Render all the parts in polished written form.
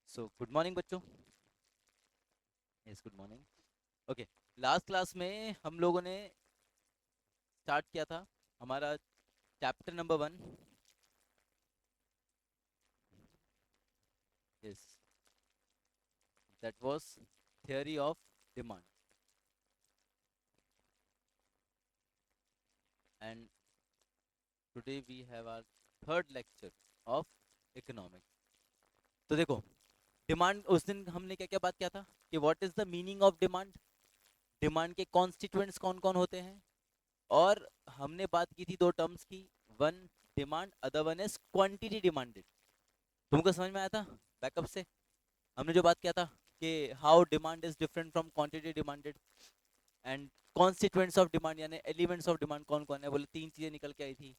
सो good morning बच्चों। Yes, good morning. Okay, last class में हम लोगों ने स्टार्ट किया था हमारा chapter number 1। Yes, that was theory of demand and today we have our third lecture of economics. तो देखो, डिमांड उस दिन हमने क्या क्या बात किया था कि what is the meaning of demand, demand के कॉन्स्टिट्यूएंट्स कौन कौन होते हैं, और हमने बात की थी दो टर्म्स की, one demand, other one is quantity demanded. तुमको समझ में आया था बैकअप से? हमने जो बात किया था कि how demand is different from quantity demanded, and constituents of demand यानी एलिमेंट्स ऑफ डिमांड कौन कौन है, बोले तीन चीजें निकल के आई थी,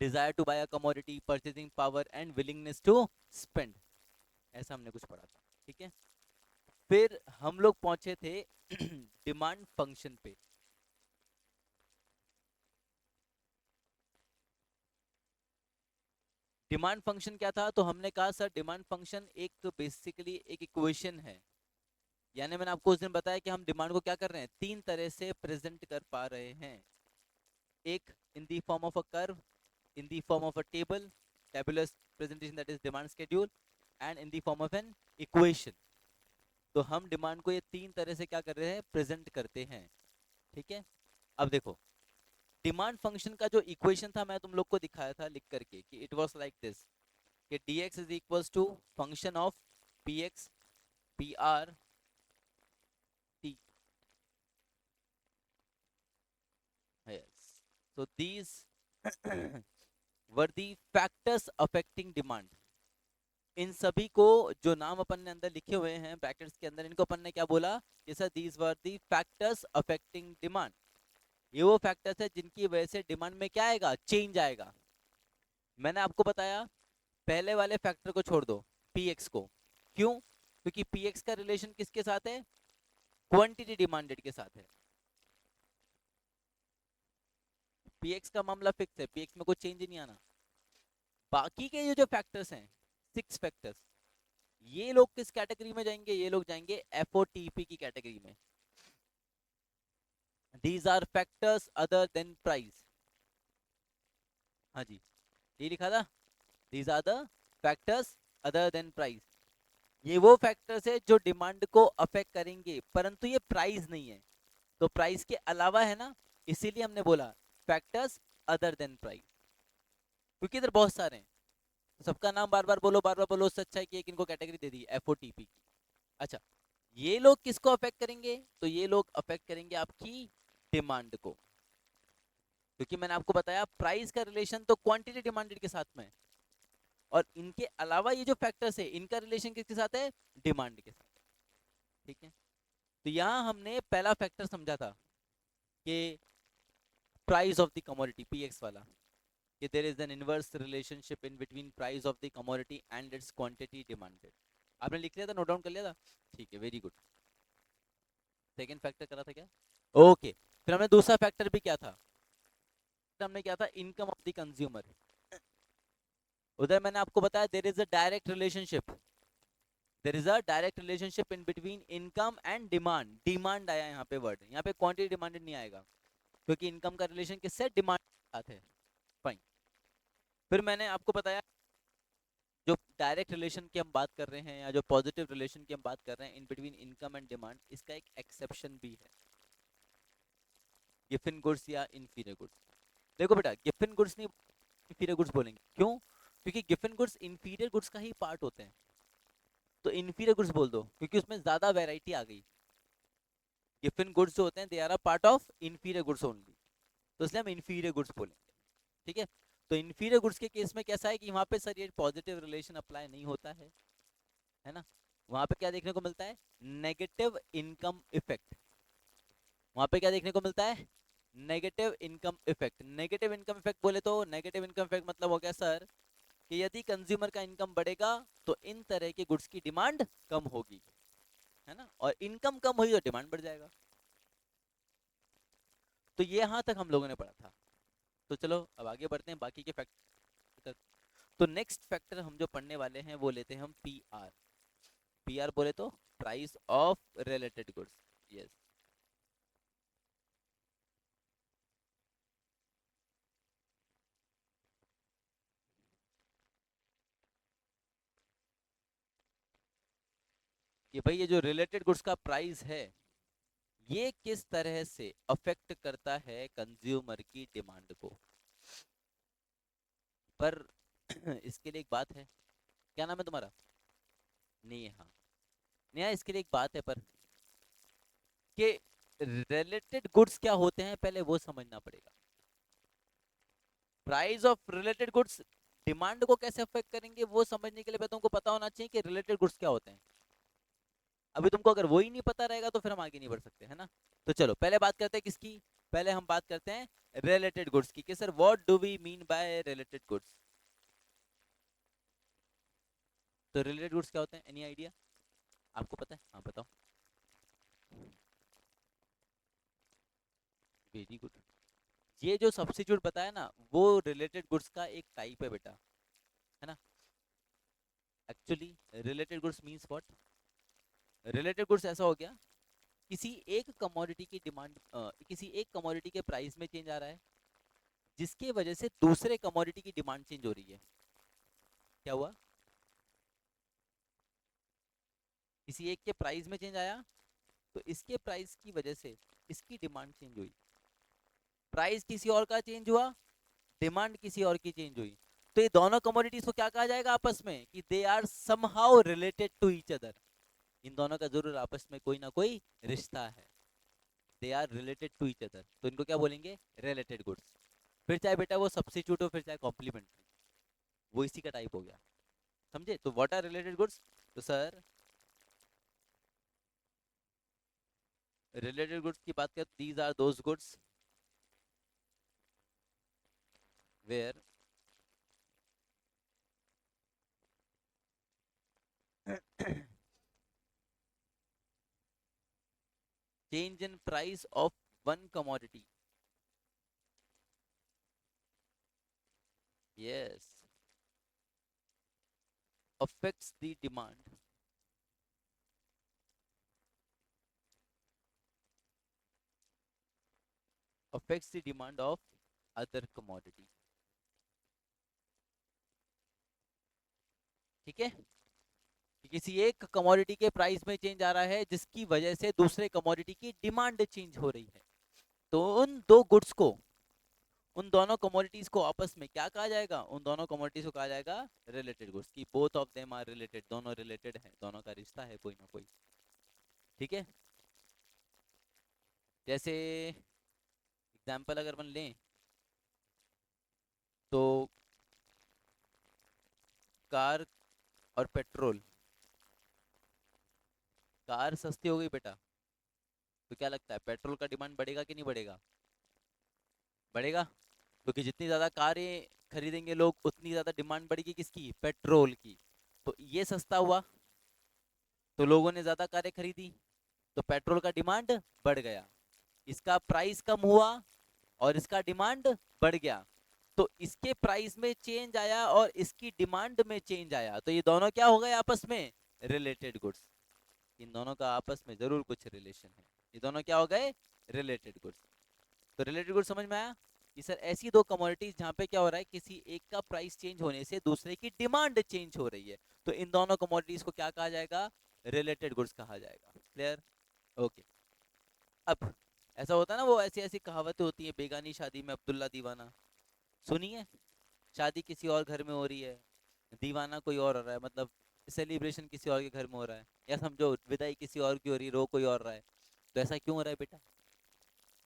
desire to buy a commodity, purchasing power and willingness to spend. ऐसा हमने कुछ पढ़ा था, ठीक है। फिर हम लोग पहुंचे थे डिमांड फंक्शन पे। डिमांड फंक्शन क्या था? तो हमने कहा सर डिमांड फंक्शन एक बेसिकली एक इक्वेशन है, यानी मैंने आपको उस दिन बताया कि हम डिमांड को क्या कर रहे हैं, तीन तरह से प्रेजेंट कर पा रहे हैं। एक in the form of a curve, in the form of a table, tabulous presentation, that is demand schedule, and in the form of an equation। तो हम डिमांड को ये तीन तरह से क्या कर रहे हैं, प्रेजेंट करते हैं, ठीक है। अब देखो, डिमांड फंक्शन का जो इक्वेशन था मैं तुम लोग को दिखाया था लिख करके कि इट वाज लाइक दिस, कि dx is equals to function of px pr t। yes, so these were the factors affecting demand। इन सभी को, जो नाम अपन ने अंदर लिखे हुए हैं ब्रैकेट्स के अंदर, इनको अपन ने क्या बोला कि sir these were the factors affecting demand. ये वो फैक्टर्स है जिनकी वजह से डिमांड में क्या आएगा, चेंज आएगा। मैंने आपको बताया पहले वाले फैक्टर को छोड़ दो, पीएक्स को। क्यों? क्योंकि पीएक्स का रिलेशन किसके साथ है, क्वांटिटी डिमांडेड के साथ है। पीएक्स का मामला फिक्स है, पीएक्स में कोई चेंज नहीं आना। बाकी के ये जो फैक्टर्स हैं, सिक्स फैक्टर्स, ये लोग किस कैटेगरी में जाएंगे, ये लोग जाएंगे एफओटीपी की कैटेगरी में। These are factors other than price। हाँ जी, ये लिखा था, These are the factors other than price। ये वो फैक्टर्स है जो डिमांड को अफेक्ट करेंगे, परंतु ये प्राइस नहीं है। तो प्राइस के अलावा है ना, इसीलिए हमने बोला फैक्टर्स अदर देन प्राइस, क्योंकि इधर बहुत सारे हैं। तो सबका नाम बार बार बोलो, उससे अच्छा है कि एक इनको कैटेगरी दे दी एफओटीपी की। अच्छा, ये लोग किसको अफेक्ट करेंगे? तो ये लोग अफेक्ट करेंगे आपकी डिमांड को, क्योंकि मैंने आपको बताया प्राइस का रिलेशन तो क्वांटिटी डिमांडेड के साथ में है, और इनके अलावा ये जो फैक्टर्स है इनका रिलेशन किसके साथ है, डिमांड के साथ, ठीक है। तो यहां हमने पहला फैक्टर समझा था कि price of the commodity, PX वाला, कि there is an inverse relationship in between price of the commodity and its quantity demanded. आपने लिख लिया था, नोट डाउन कर लिया था? ठीक है, वेरी गुड। सेकेंड फैक्टर करा था क्या? ओके, फिर हमने दूसरा फैक्टर भी क्या था, हमने क्या था, इनकम ऑफ द कंज्यूमर। उधर मैंने आपको बताया there is a direct relationship, there is a direct relationship in between income and demand. Demand आया यहाँ पे वर्ड, यहाँ पे क्वांटिटी डिमांडेड नहीं आएगा, क्योंकि इनकम का रिलेशन किससे, डिमांड के साथ है। फाइन। फिर मैंने आपको बताया जो डायरेक्ट रिलेशन की हम बात कर रहे हैं, या जो पॉजिटिव रिलेशन की हम बात कर रहे हैं इन बिटवीन इनकम एंड डिमांड, इसका एक एक्सेप्शन भी है, गिवन गुड्स या इंफीरियर गुड्स। देखो बेटा, गिवन गुड्स नहीं, इंफीरियर गुड्स बोलेंगे। क्यों? क्योंकि गिवन गुड्स इंफीरियर गुड्स का ही पार्ट होते हैं। तो इंफीरियर गुड्स बोल दो, क्योंकि उसमें ज्यादा वैरायटी आ गई। गिवन गुड्स जो होते हैं they are a part of inferior goods only, तो इसलिए हम इंफीरियर गुड्स बोलेंगे, ठीक है। तो इंफीरियर गुड्स के केस में कैसा है कि वहां पे सर ये पॉजिटिव रिलेशन अप्लाई नहीं होता है ना। वहां पे क्या देखने को मिलता है, नेगेटिव इनकम इफेक्ट। वहां पे क्या देखने को मिलता है, negative income effect. Negative income effect बोले तो नेगेटिव इनकम इफेक्ट मतलब हो गया सर कि यदि कंज्यूमर का इनकम बढ़ेगा तो इन तरह के गुड्स की डिमांड कम होगी, है ना, और इनकम कम हुई तो डिमांड बढ़ जाएगा। तो ये यहां तक हम लोगों ने पढ़ा था। तो चलो अब आगे बढ़ते हैं बाकी के फैक्टर। तो नेक्स्ट फैक्टर हम जो पढ़ने वाले हैं वो लेते हैं हम पी आर। पी आर बोले तो price of related goods. Yes, कि भाई ये जो रिलेटेड गुड्स का प्राइस है ये किस तरह से अफेक्ट करता है कंज्यूमर की डिमांड को। पर इसके लिए एक बात है। क्या नाम है तुम्हारा? नेहा। नेहा, इसके लिए एक बात है पर कि रिलेटेड गुड्स क्या होते हैं पहले वो समझना पड़ेगा। Price of related goods demand को कैसे अफेक्ट करेंगे वो समझने के लिए पहले तुमको पता होना चाहिए कि रिलेटेड गुड्स क्या होते हैं। अभी तुमको अगर वो ही नहीं पता रहेगा तो फिर हम आगे नहीं बढ़ सकते, है ना। तो चलो पहले बात करते हैं किसकी। पहले हम बात करते हैं रिलेटेड गुड्स की कि sir what do we mean by related goods. तो रिलेटेड गुड्स क्या होते हैं, एनी आइडिया? आपको पता है? हाँ बताओ। Very good. ये जो सब्स्टिट्यूट बताया ना वो रिलेटेड गुड्स का एक टाइप है बेटा, है ना। Actually related goods means what. Related goods ऐसा हो गया, किसी एक कमोडिटी की डिमांड, किसी एक कमोडिटी के प्राइस में चेंज आ रहा है जिसकी वजह से दूसरे कमोडिटी की डिमांड चेंज हो रही है। क्या हुआ? किसी एक के प्राइस में चेंज आया तो इसके प्राइस की वजह से इसकी डिमांड चेंज हुई। प्राइस किसी और का चेंज हुआ, डिमांड किसी और की चेंज हुई। तो ये दोनों कमोडिटीज को क्या कहा जाएगा आपस में कि they are somehow related to each other. इन दोनों का जरूर आपस में कोई ना कोई रिश्ता है। They are related to each other, तो इनको क्या बोलेंगे? Related goods. फिर चाहे बेटा वो सब्स्टिट्यूट हो फिर चाहे कॉम्प्लीमेंट्री, वो इसी का टाइप हो गया। समझे? तो व्हाट आर रिलेटेड गुड्स? तो सर रिलेटेड गुड्स की बात करें, these are those goods where change in price of one commodity, yes, affects the demand, affects the demand of other commodity। ठीक है, कि किसी एक कमोडिटी के प्राइस में चेंज आ रहा है जिसकी वजह से दूसरे कमोडिटी की डिमांड चेंज हो रही है। तो उन दो गुड्स को, उन दोनों कमोडिटीज को आपस में क्या कहा जाएगा? उन दोनों कमोडिटीज को कहा जाएगा रिलेटेड गुड्स। की both of them are related, दोनों रिलेटेड हैं, दोनों का रिश्ता है कोई ना कोई। ठीक है, जैसे एग्जाम्पल अगर अपन लें तो कार और पेट्रोल। कार सस्ती हो गई बेटा तो क्या लगता है पेट्रोल का डिमांड बढ़ेगा कि नहीं बढ़ेगा? बढ़ेगा, क्योंकि जितनी ज्यादा कारें खरीदेंगे लोग उतनी ज्यादा डिमांड बढ़ेगी किसकी? पेट्रोल की। तो ये सस्ता हुआ तो लोगों ने ज्यादा कारें खरीदी तो पेट्रोल का डिमांड बढ़ गया। इसका प्राइस कम हुआ और इसका डिमांड बढ़ गया। तो इसके प्राइस में चेंज आया और इसकी डिमांड में चेंज आया, तो ये दोनों क्या हो गए आपस में? Related goods. इन दोनों का आपस में जरूर कुछ रिलेशन है। ये दोनों क्या हो गए? Related goods. तो रिलेटेड गुड्स समझ में आया कि सर ऐसी दो कमोडिटीज जहां पे क्या हो रहा है, किसी एक का प्राइस चेंज होने से दूसरे की डिमांड चेंज हो रही है, तो इन दोनों कमोडिटीज को क्या कहा जाएगा? रिलेटेड गुड्स कहा जाएगा। क्लियर? ओके। अब ऐसा होता है ना, वो ऐसी ऐसी कहावतें होती है, बेगानी शादी में अब्दुल्ला दीवाना, सुनी है? शादी किसी और घर में हो रही है, दीवाना कोई और हो रहा है, मतलब सेलिब्रेशन किसी और के घर में हो रहा है, या समझो विदाई किसी और की हो रही है, रो कोई और रहा है। तो ऐसा क्यों हो रहा है बेटा?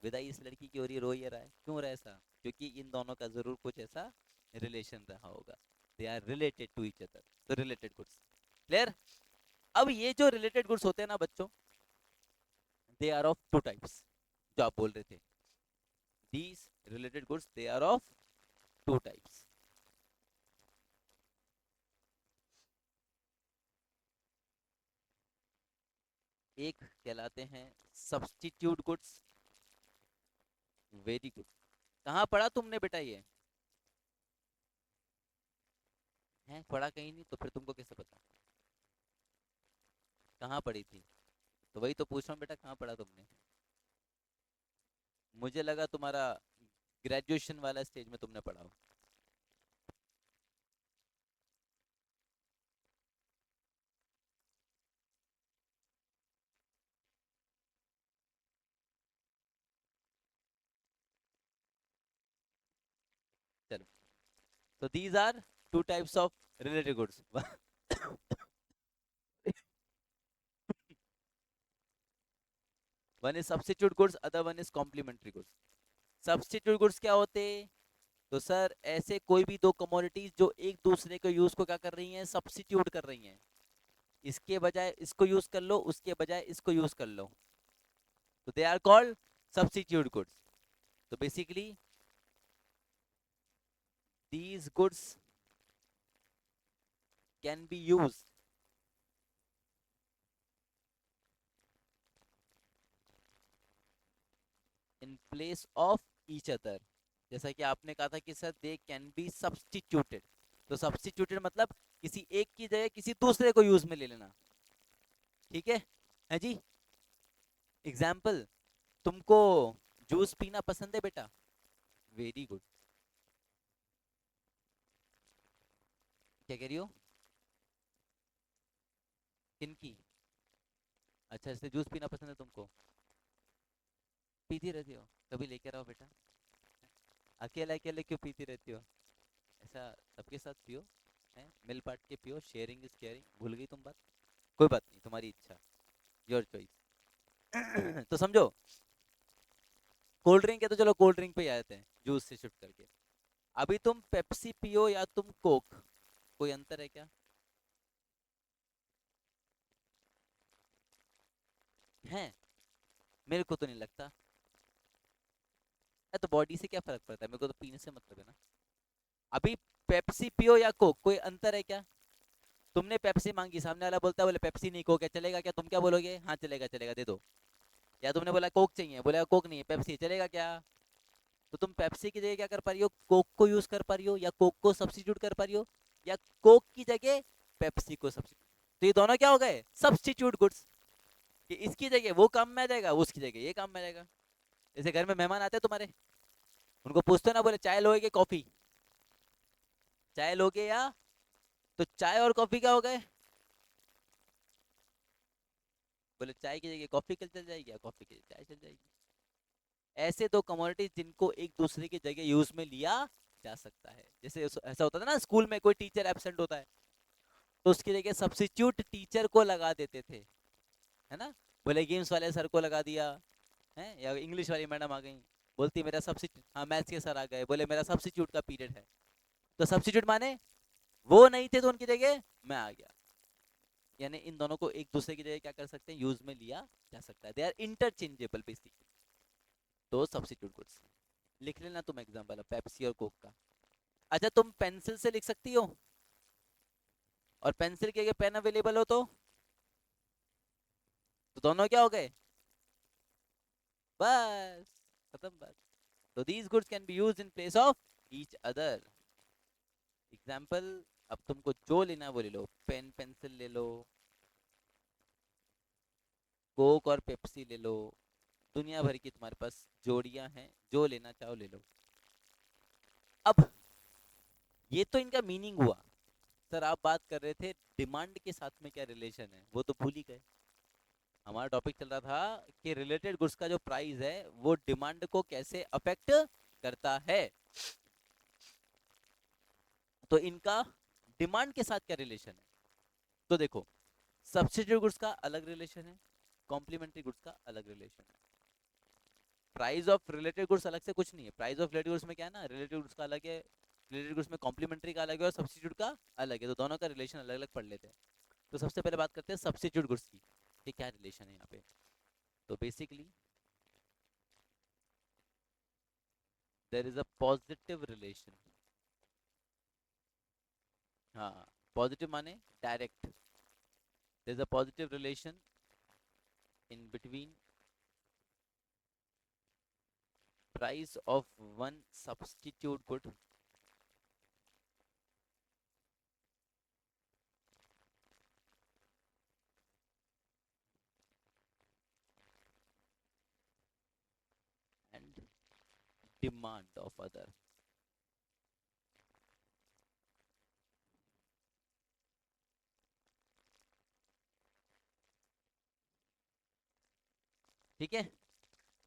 विदाई इस लड़की की हो रही है, रो ये रहा है, क्यों हो रहा है ऐसा? क्योंकि इन दोनों का जरूर कुछ ऐसा रिलेशन रहा होगा। They are related to each other, तो रिलेटेड गुड्स। क्लियर? अब ये जो रिलेटेड गुड्स होते हैं ना बच्चों, they are of two types, जो आप बोल रहे थे। These related goods they are of two types. एक कहलाते हैं सब्स्टिट्यूट गुड्स। Very good. कहाँ पढ़ा तुमने बेटा ये? हैं पढ़ा कहीं नहीं, तो फिर तुमको कैसे पता? कहाँ पढ़ी थी? तो वही तो पूछ रहा हूँ बेटा, कहाँ पढ़ा तुमने? मुझे लगा तुम्हारा ग्रेजुएशन वाला स्टेज में तुमने पढ़ा हो। चलो, तो these are two types of related goods. One is substitute goods, other one is complementary goods. Substitute goods क्या होते? तो सर ऐसे कोई भी दो कमोडिटीज जो एक दूसरे के यूज को क्या कर रही हैं, सब्स्टिट्यूट कर रही हैं। इसके बजाय इसको यूज कर लो, उसके बजाय इसको यूज कर लो, तो they are called substitute goods. तो basically these goods can be used in place of each other। जैसा कि आपने कहा था कि sir they can be substituted, तो सब्स्टिट्यूटेड मतलब किसी एक की जगह किसी दूसरे को यूज में ले लेना। ठीक है जी। एग्जाम्पल, तुमको जूस पीना पसंद है बेटा? Very good. क्या कह रही हो? किनकी? अच्छा, इसलिए जूस पीना पसंद है तुमको? पीती रहती हो, कभी लेकर आओ बेटा। अकेले अकेले क्यों पीती रहती हो? ऐसा सबके साथ पियो, है मिल बांट के पियो, शेयरिंग इज केयरिंग। भूल गई तुम बात? कोई बात नहीं, तुम्हारी इच्छा, योर चॉइस। तो समझो, कोल्ड ड्रिंक है तो चलो कोल्ड ड्रिंक पे ही आ जाते हैं, जूस से शिफ्ट करके। अभी तुम पेप्सी पियो या तुम कोक, कोई अंतर है क्या? है? मेरे को तो नहीं लगता। तो बॉडी से क्या फर्क पड़ता है, मेरे को तो पीने से मतलब है ना। अभी पेप्सी पियो या कोक, कोई अंतर है क्या? तुमने पेप्सी मांगी, सामने वाला बोलता है बोले पेप्सी नहीं कोक है, चलेगा क्या? तुम क्या बोलोगे? हाँ चलेगा चलेगा दे दो। या तुमने बोला कोक चाहिए, बोले कोक नहीं है पेप्सी, चलेगा क्या? तो तुम पेप्सी की जगह क्या कर पा रही हो, कोक को यूज कर पा रही हो, या कोक को सब्स्टिट्यूट कर पा रही हो, या कोक की जगह पेप्सी को सब्स्टिट्यूट। तो ये दोनों क्या हो गए, सब्स्टिट्यूट गुड्स। कि इसकी जगह वो काम में आ जाएगा, उसकी जगह ये काम में आ जाएगा। जैसे घर में मेहमान आते हैं तुम्हारे, उनको पूछते हो ना, बोले चाय लोगे कि कॉफी, चाय लोगे या, तो चाय और कॉफी क्या हो गए? बोले चाय की जगह कॉफी चल जाएगी, या कॉफी की जगह चाय चल जाएगी। ऐसे दो कमोडिटीज जिनको एक दूसरे की जगह यूज में लिया जा सकता है। जैसे ऐसा होता था ना, स्कूल में कोई टीचर एब्सेंट होता है, तो उसकी जगह सब्स्टिट्यूट टीचर को लगा देते थे, है ना। बोले गेम्स वाले सर को लगा दिया, है, या इंग्लिश वाली मैडम आ गई, बोलती मेरा सब्स्टिट्यूट, हाँ मैथ्स के सर आ गए, बोले मेरा सब्स्टिट्यूट का पीरियड है। तो सब्स्टिट्यूट माने वो नहीं थे तो उनकी जगह मैं आ गया। यानी इन दोनों को एक दूसरे की जगह क्या कर सकते हैं, यूज में लिया जा सकता है, दे आर इंटरचेंजेबल बेसिकली। तो सब्स्टिट्यूट गुड्स लिख लेना तुम एग्जांपल पेप्सी और कोक का। अच्छा, तुम पेंसिल से लिख सकती हो, और पेंसिल के पेन अवेलेबल हो, तो दोनों क्या हो गए, बस खत्म बात। तो these goods can be use in place of each other. Example, अब तुमको जो लेना है वो ले लो, पेन पेंसिल ले लो, कोक और पेप्सी ले लो, दुनिया भर की तुम्हारे पास जोड़ियां हैं, जो लेना चाहो ले लो। अब ये तो इनका मीनिंग हुआ। सर आप बात कर रहे थे डिमांड के साथ में क्या रिलेशन है, वो तो भूल ही गए। हमारा टॉपिक चल रहा था कि रिलेटेड गुड्स का जो प्राइस है वो डिमांड को कैसे अफेक्ट करता है। तो इनका डिमांड के साथ क्या रिलेशन है? तो देखो, सब्सिट्यूट गुड्स का अलग रिलेशन है, कॉम्प्लीमेंट्री गुड्स का अलग रिलेशन है। प्राइस ऑफ रिलेटेड गुड्स अलग से कुछ नहीं है। प्राइस ऑफ रिलेटेड गुड्स में क्या है ना, रिलेटेड गुड्स का अलग है, रिलेटेड गुड्स में कॉम्प्लीमेंट्री का अलग है, और सब्सिट्यूट का अलग है। तो दोनों का रिलेशन अलग अलग पढ़ लेते हैं। तो सबसे पहले बात करते हैं सब्सिट्यूट गुड्स की, कि क्या रिलेशन है यहाँ पे। तो basically there is a positive relation. हाँ, पॉजिटिव माने direct. There is a positive relation in between price of one substitute good demand of other. ठीक है,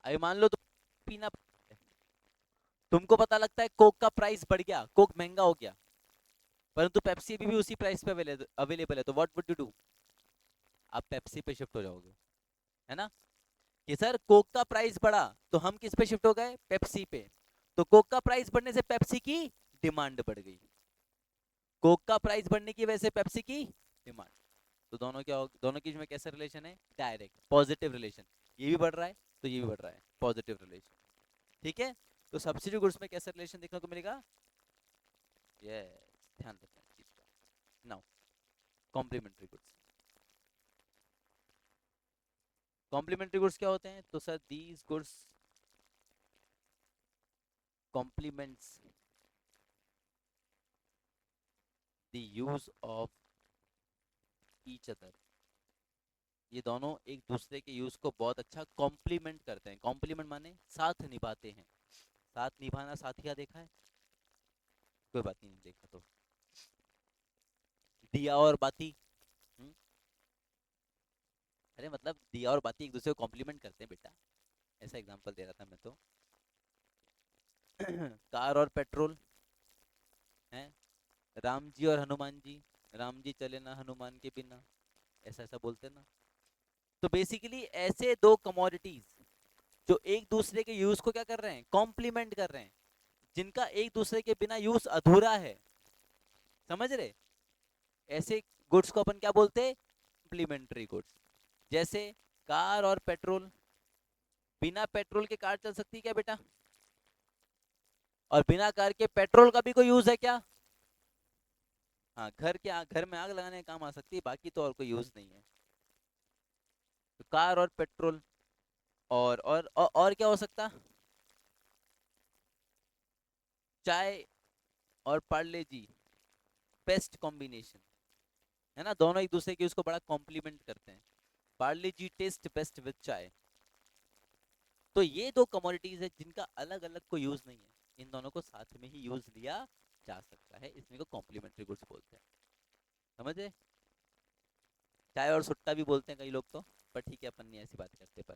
अभी मान लो तुम पीना, तुमको पता लगता है कोक का प्राइस बढ़ गया, कोक महंगा हो गया, परंतु पेप्सी भी उसी प्राइस पे अवेलेबल है, तो व्हाट वुड यू डू? आप पेप्सी पे शिफ्ट हो जाओगे, है ना? कि सर कोक का प्राइस बढ़ा, तो हम किस पे शिफ्ट हो गए? पेप्सी पे। तो कोक का प्राइस बढ़ने से पेप्सी की डिमांड बढ़ गई, कोक का प्राइस बढ़ने की वजह से पेप्सी की डिमांड। तो दोनों क्या हो, दोनों की में कैसा रिलेशन है? Direct positive relation. ये भी बढ़ रहा है तो ये भी बढ़ रहा है, पॉजिटिव रिलेशन। ठीक है, तो सब्सिडी गुड्स में कैसा रिलेशन देखने को मिलेगा? ये ध्यान रखना इस चीज का। Now complementary goods. Complementary goods क्या होते हैं? तो sir these goods complements the use of each other. ये दोनों एक दूसरे के यूज को बहुत अच्छा कॉम्प्लीमेंट करते हैं। कॉम्प्लीमेंट माने साथ निभाते हैं। साथ निभाना, साथिया देखा है? कोई बात नहीं देखा तो। दिया और बाती। हम्म, अरे मतलब दिया और बाती एक दूसरे को कॉम्प्लीमेंट करते हैं बेटा, ऐसा एग्जांपल दे रहा था मैं तो। कार और पेट्रोल है, राम जी और हनुमान जी, राम जी चले ना हनुमान के बिना, ऐसा ऐसा बोलते हैं ना। तो बेसिकली ऐसे दो कमोडिटीज जो एक दूसरे के यूज को क्या कर रहे हैं? कॉम्प्लीमेंट कर रहे हैं, जिनका एक दूसरे के बिना यूज अधूरा है। समझ रहे? ऐसे गुड्स को अपन क्या बोलते हैं? Complementary goods. जैसे कार और पेट्रोल, बिना पेट्रोल के कार चल सकती है क्या बेटा? और बिना कार के पेट्रोल का भी कोई यूज है क्या? हाँ, घर में आग लगाने का काम आ सकती है, बाकी तो और कोई यूज नहीं है। तो कार और पेट्रोल, और क्या हो सकता? चाय और पार्ले जी, बेस्ट कॉम्बिनेशन, है ना? दोनों एक दूसरे के उसको बड़ा कॉम्प्लीमेंट करते हैं। पार्ले जी टेस्ट बेस्ट विद चाय। तो ये दो कमोडिटीज है जिनका अलग अलग कोई यूज नहीं है, इन दोनों को साथ में ही यूज लिया जा सकता है, इसमें को कॉम्प्लीमेंट्री गुड्स बोलते हैं। समझे? चाय और सुट्टा भी बोलते हैं कई लोग तो, पर ठीक है अपन नहीं ऐसी बात करते पर।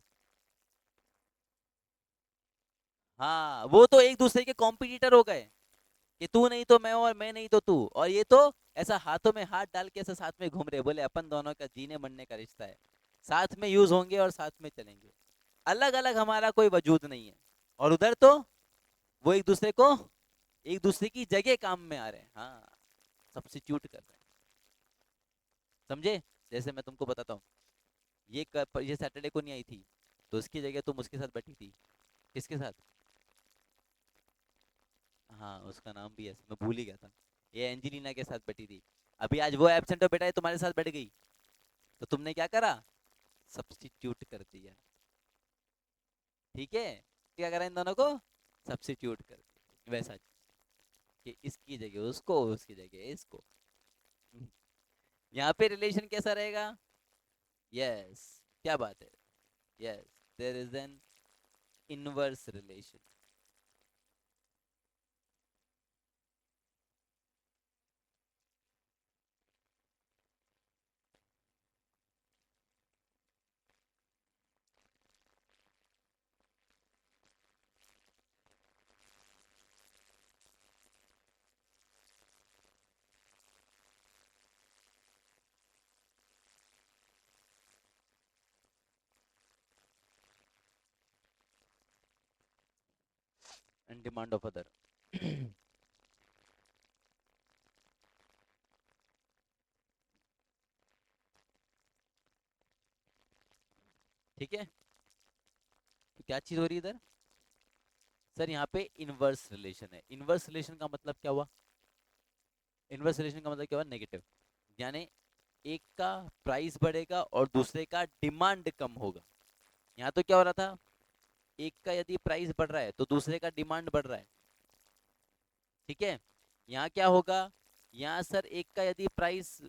हाँ, वो तो एक दूसरे के कॉम्पिटिटर हो गए, कि तू नहीं तो मैं और मैं नहीं तो तू, और ये तो ऐसा हाथों में हाथ डाल के ऐसा साथ में घूम रहे, बोले अपन दोनों का जीने मरने का रिश्ता है, साथ में यूज होंगे और साथ में चलेंगे, अलग अलग हमारा कोई वजूद नहीं है। और उधर तो वो एक दूसरे की जगह काम में आ रहे हैं, हाँ, सब्स्टिट्यूट कर रहे हैं। समझे? जैसे मैं तुमको बताता हूँ, ये सैटरडे को नहीं आई थी, तो उसकी जगह तुम उसके साथ बैठी थी। किसके साथ? हाँ, उसका नाम भी ऐसे मैं भूल ही गया था। ये एंजेलिना के साथ बैठी थी। अभी आज वो एब्सेंट हो बेटा, ये तुम्हारे साथ बैठ गई, तो तुमने क्या करा? सब्स्टिट्यूट कर दिया। ठीक है, क्या करा इन दोनों को? सब्स्टिट्यूट कर दिया, वैसा कि इसकी जगह उसको, उसकी जगह इसको। यहाँ पे रिलेशन कैसा रहेगा? यस, क्या बात है, yes, there is an inverse relation. And demand of other. ठीक है, तो क्या चीज हो रही है इधर? सर यहाँ पे इनवर्स रिलेशन है। इनवर्स रिलेशन का मतलब क्या हुआ? इनवर्स रिलेशन का मतलब क्या हुआ? नेगेटिव। यानी एक का प्राइस बढ़ेगा और दूसरे का डिमांड कम होगा। यहाँ तो क्या हो रहा था? एक का यदि प्राइस बढ़ रहा है तो दूसरे का डिमांड बढ़ रहा है। ठीक है, यहाँ क्या होगा? यहाँ सर एक का यदि प्राइस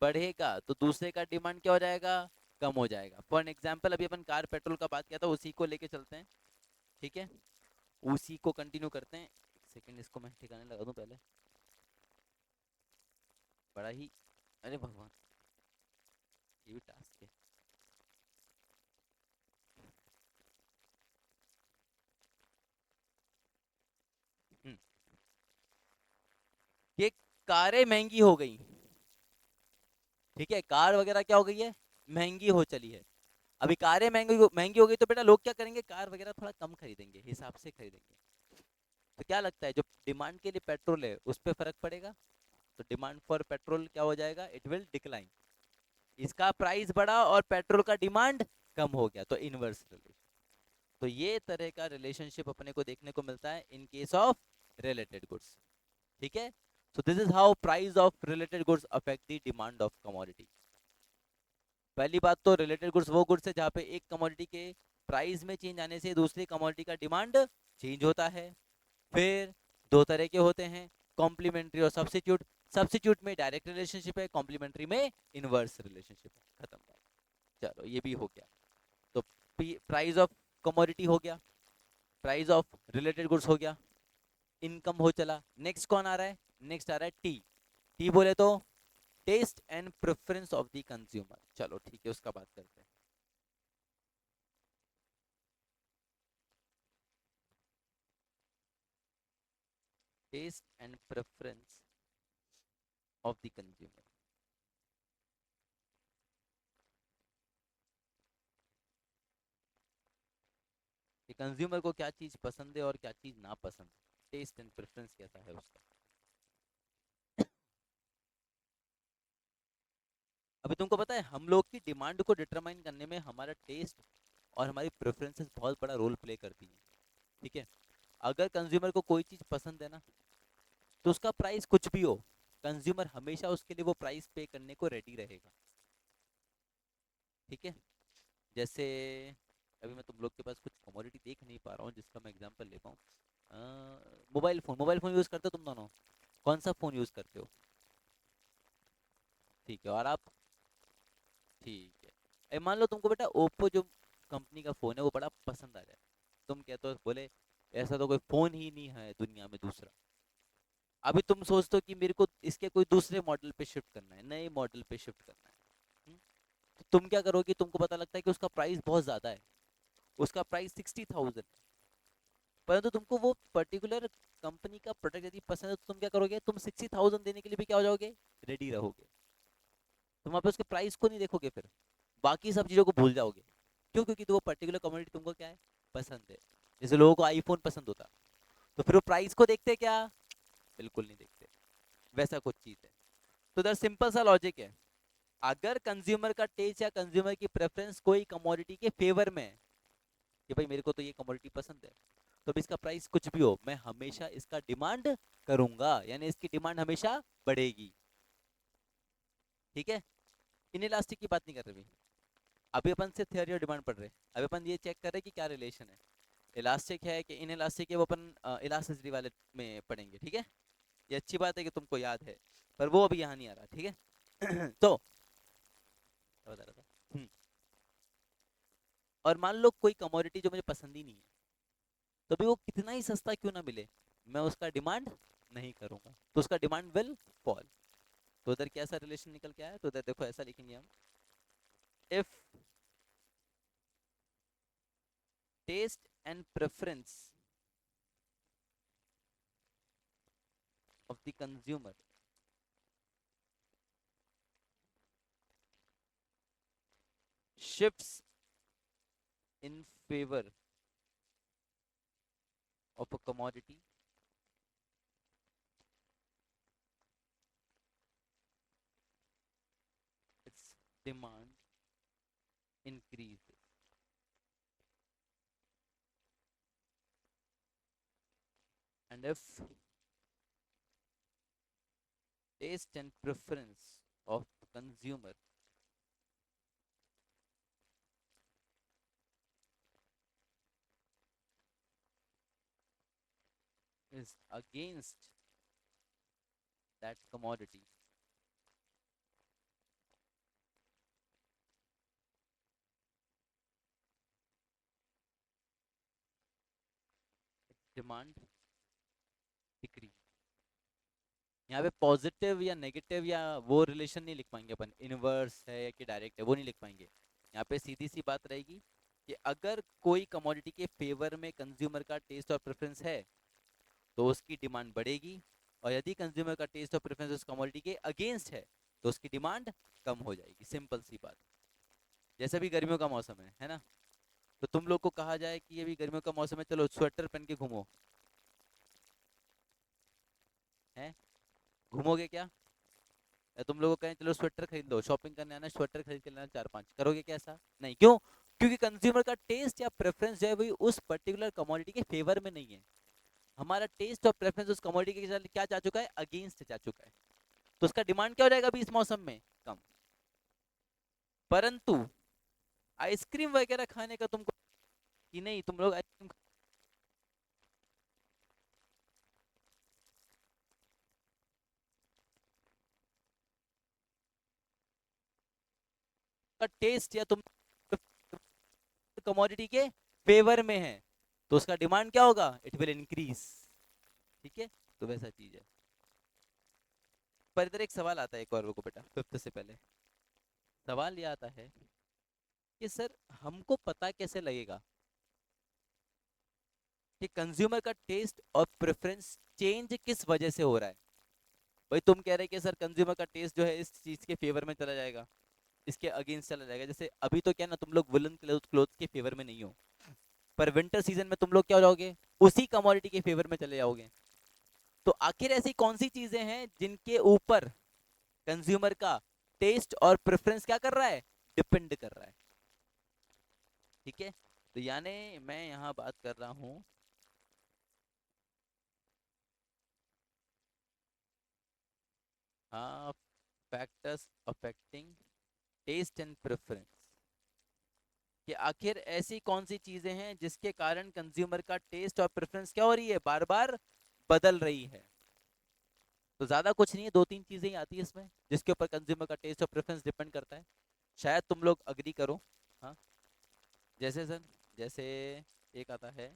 बढ़ेगा तो दूसरे का डिमांड क्या हो जाएगा? कम हो जाएगा। फॉर एग्जाम्पल अभी अपन कार पेट्रोल का बात किया था, उसी को लेके चलते हैं। ठीक है, उसी को कंटिन्यू करते हैं। एक सेकंड, इसको मैं ठिकाने लगा दूं पहले। बड़ा ही, अरे भगवान, ये भी टास्क है। हम्म, ये कारें महंगी हो गई। ठीक है, कार वगैरह क्या हो गई है, महंगी हो चली है। अभी कारें महंगी हो गई तो बेटा लोग क्या करेंगे, कार वगैरह थोड़ा कम खरीदेंगे, हिसाब से खरीदेंगे। तो क्या लगता है जो डिमांड के लिए पेट्रोल है उस पर फर्क पड़ेगा। तो डिमांड फॉर पेट्रोल क्या हो जाएगा, इट विल डिक्लाइन। इसका प्राइस बढ़ा और पेट्रोल का डिमांड कम हो गया, तो इनवर्स रिलेशन। तो ये तरह का रिलेशनशिप अपने को देखने को मिलता है in case of related goods. ठीक है, सो this is how price of related goods affect the demand of commodity. पहली बात तो रिलेटेड गुड्स वो गुड्स है जहाँ पे एक कमोडिटी के प्राइस में चेंज आने से दूसरी कमोडिटी का डिमांड चेंज होता है। फिर दो तरह के होते हैं, कॉम्प्लीमेंट्री और सब्स्टिट्यूट। सब्स्टिट्यूट में डायरेक्ट रिलेशनशिप है, कॉम्प्लीमेंट्री में इनवर्स रिलेशनशिप है। खत्म बात। चलो ये भी हो गया। तो प्राइस ऑफ कमोडिटी हो गया, प्राइस ऑफ रिलेटेड गुड्स हो गया, इनकम हो चला। नेक्स्ट कौन आ रहा है, नेक्स्ट आ रहा है टी। टी बोले तो taste and preference of the consumer. चलो ठीक है, उसका बात करते हैं। Taste and preference of the consumer. कि कंज्यूमर को क्या चीज पसंद है और क्या चीज ना पसंद है, टेस्ट एंड प्रेफरेंस कैसा है उसका। अभी तुमको पता है हम लोग की डिमांड को डिटरमाइन करने में हमारा टेस्ट और हमारी प्रेफरेंसेस बहुत बड़ा रोल प्ले करती हैं। ठीक है, अगर कंज्यूमर को कोई चीज पसंद है ना, तो उसका प्राइस कुछ भी हो, कंज्यूमर हमेशा उसके लिए वो प्राइस पे करने को रेडी रहेगा। ठीक है, जैसे अभी मैं तुम लोग के पास कुछ कमोडिटी देख नहीं पा रहा हूँ जिसका मैं एग्जांपल ले पाऊँ। मोबाइल फ़ोन यूज़ करते हो तुम दोनों, कौन सा फ़ोन यूज़ करते हो। ठीक है, और आप। ठीक है, मान लो तुमको बेटा ओप्पो जो कंपनी का फ़ोन है वो बड़ा पसंद आ जाए। तुम कहते हो, बोले ऐसा तो कोई फ़ोन ही नहीं है दुनिया में दूसरा। अभी तुम सोचते हो कि मेरे को इसके कोई दूसरे मॉडल पे शिफ्ट करना है, नए मॉडल पे शिफ्ट करना है। हम्म? तो तुम क्या करोगे, तुमको पता लगता है कि उसका प्राइस बहुत ज़्यादा है, उसका प्राइस 60,000। परंतु तुमको वो पर्टिकुलर कंपनी का प्रोडक्ट यदि पसंद है तो तुम क्या करोगे, तुम 60,000 देने के लिए भी क्या हो जाओगे, रेडी रहोगे। तुम वहाँ पे उसके प्राइस को नहीं देखोगे, फिर बाकी सब चीज़ों को भूल जाओगे। क्यों, क्योंकि तो वो पर्टिकुलर कम्युनिटी तुमको क्या है, पसंद है। जैसे लोगों को आईफोन पसंद होता, तो फिर वो प्राइस को देखते क्या, बिल्कुल नहीं देखते। वैसा कुछ चीज़ है। तो दर सिंपल सा लॉजिक है, अगर कंज्यूमर का टेस्ट या कंज्यूमर की प्रेफरेंस कोई कमोडिटी के फेवर में है कि भाई मेरे को तो ये कमोडिटी पसंद है, तो भी इसका प्राइस कुछ भी हो मैं हमेशा इसका डिमांड करूंगा, यानी इसकी डिमांड हमेशा बढ़ेगी। ठीक है, इनइलास्टिक की बात नहीं कर रहे अभी। अभी अपन से थियोरी और डिमांड पढ़ रहे हैं। अभी अपन ये चेक कर रहे हैं कि क्या रिलेशन है, इलास्टिक है कि इन इलास्टिक है, वो अपन इलास्टिसिटी वाले में पढ़ेंगे। ठीक है, ये अच्छी बात है कि तुमको याद है, पर वो अभी यहाँ नहीं आ रहा। ठीक है तो क्या बता रहा था। और मान लो कोई कमोडिटी जो मुझे पसंद ही नहीं है, तो भी वो कितना ही सस्ता क्यों ना मिले, मैं उसका डिमांड नहीं करूंगा, तो उसका डिमांड विल फॉल। तो उधर कैसा रिलेशन निकल के आया, तो उधर देखो ऐसा लिखेंगे हम, if taste and preference of the consumer shifts in favor of a commodity, its demand increases. And if taste and preference of consumer is against that commodity, demand decrease. यहाँ पे पॉजिटिव या नेगेटिव या वो relation नहीं लिख पाएंगे अपन, inverse है कि डायरेक्ट है वो नहीं लिख पाएंगे। यहाँ पे सीधी सी बात रहेगी कि अगर कोई कमोडिटी के फेवर में कंज्यूमर का टेस्ट और प्रेफरेंस है तो उसकी डिमांड बढ़ेगी, और यदि कंज्यूमर का टेस्ट और प्रेफरेंस उस कमोडिटी के अगेंस्ट है तो उसकी डिमांड कम हो जाएगी। सिंपल सी बात। जैसे भी गर्मियों का मौसम है ना, तो तुम लोग को कहा जाए कि ये भी गर्मियों का मौसम है, चलो स्वेटर पहन के घूमो, है घूमोगे क्या? या तुम लोगों को कहें चलो स्वेटर खरीद लो, शॉपिंग करने आना, स्वेटर खरीद के लाना 4-5, करोगे क्या ऐसा? नहीं। क्यों? क्योंकि कंज्यूमर का टेस्ट या प्रेफरेंस जो है वही उस पर्टिकुलर कमोडिटी के फेवर में नहीं है। हमारा टेस्ट और प्रेफरेंस उस कमोडिटी के साथ क्या जा चुका है, अगेंस्ट जा चुका है। तो उसका डिमांड क्या हो जाएगा अभी इस मौसम में? कम। परंतु आइसक्रीम वगैरह खाने का तुमको कि नहीं, तुम लोग आइसक्रीम का टेस्ट या तुम कमोडिटी के फेवर में है तो उसका डिमांड क्या होगा, इट विल इंक्रीज। ठीक है, तो वैसा चीज है। पर इधर एक सवाल आता है एक और, रुको बेटा, फिफ्थ से पहले सवाल ये आता है कि सर हमको पता कैसे लगेगा कि कंज्यूमर का टेस्ट और प्रेफरेंस चेंज किस वजह से हो रहा है? भाई तुम कह रहे कि सर कंज्यूमर का टेस्ट जो है इस चीज के फेवर में चला जाएगा, इसके अगेंस्ट चला जाएगा। जैसे अभी तो क्या ना, तुम लोग वुलन क्लोथ के फेवर में नहीं हो, पर विंटर सीजन में तुम लोग क्या हो जाओगे, उसी कमोडिटी के फेवर में चले जाओगे। तो आखिर ऐसी कौन सी चीजें हैं जिनके ऊपर कंज्यूमर का टेस्ट और प्रेफरेंस क्या कर रहा है, डिपेंड कर रहा है? ठीक है, तो यानी मैं यहाँ बात कर रहा हूँ, हाँ, factors affecting taste and preference, कि आखिर ऐसी कौन सी चीजें हैं जिसके कारण कंज्यूमर का टेस्ट और प्रेफरेंस क्या हो रही है, बार बार बदल रही है। तो ज्यादा कुछ नहीं है, दो तीन चीजें ही आती है इसमें जिसके ऊपर कंज्यूमर का टेस्ट और प्रेफरेंस डिपेंड करता है। शायद तुम लोग अग्री करो। हाँ, जैसे सर, जैसे एक आता है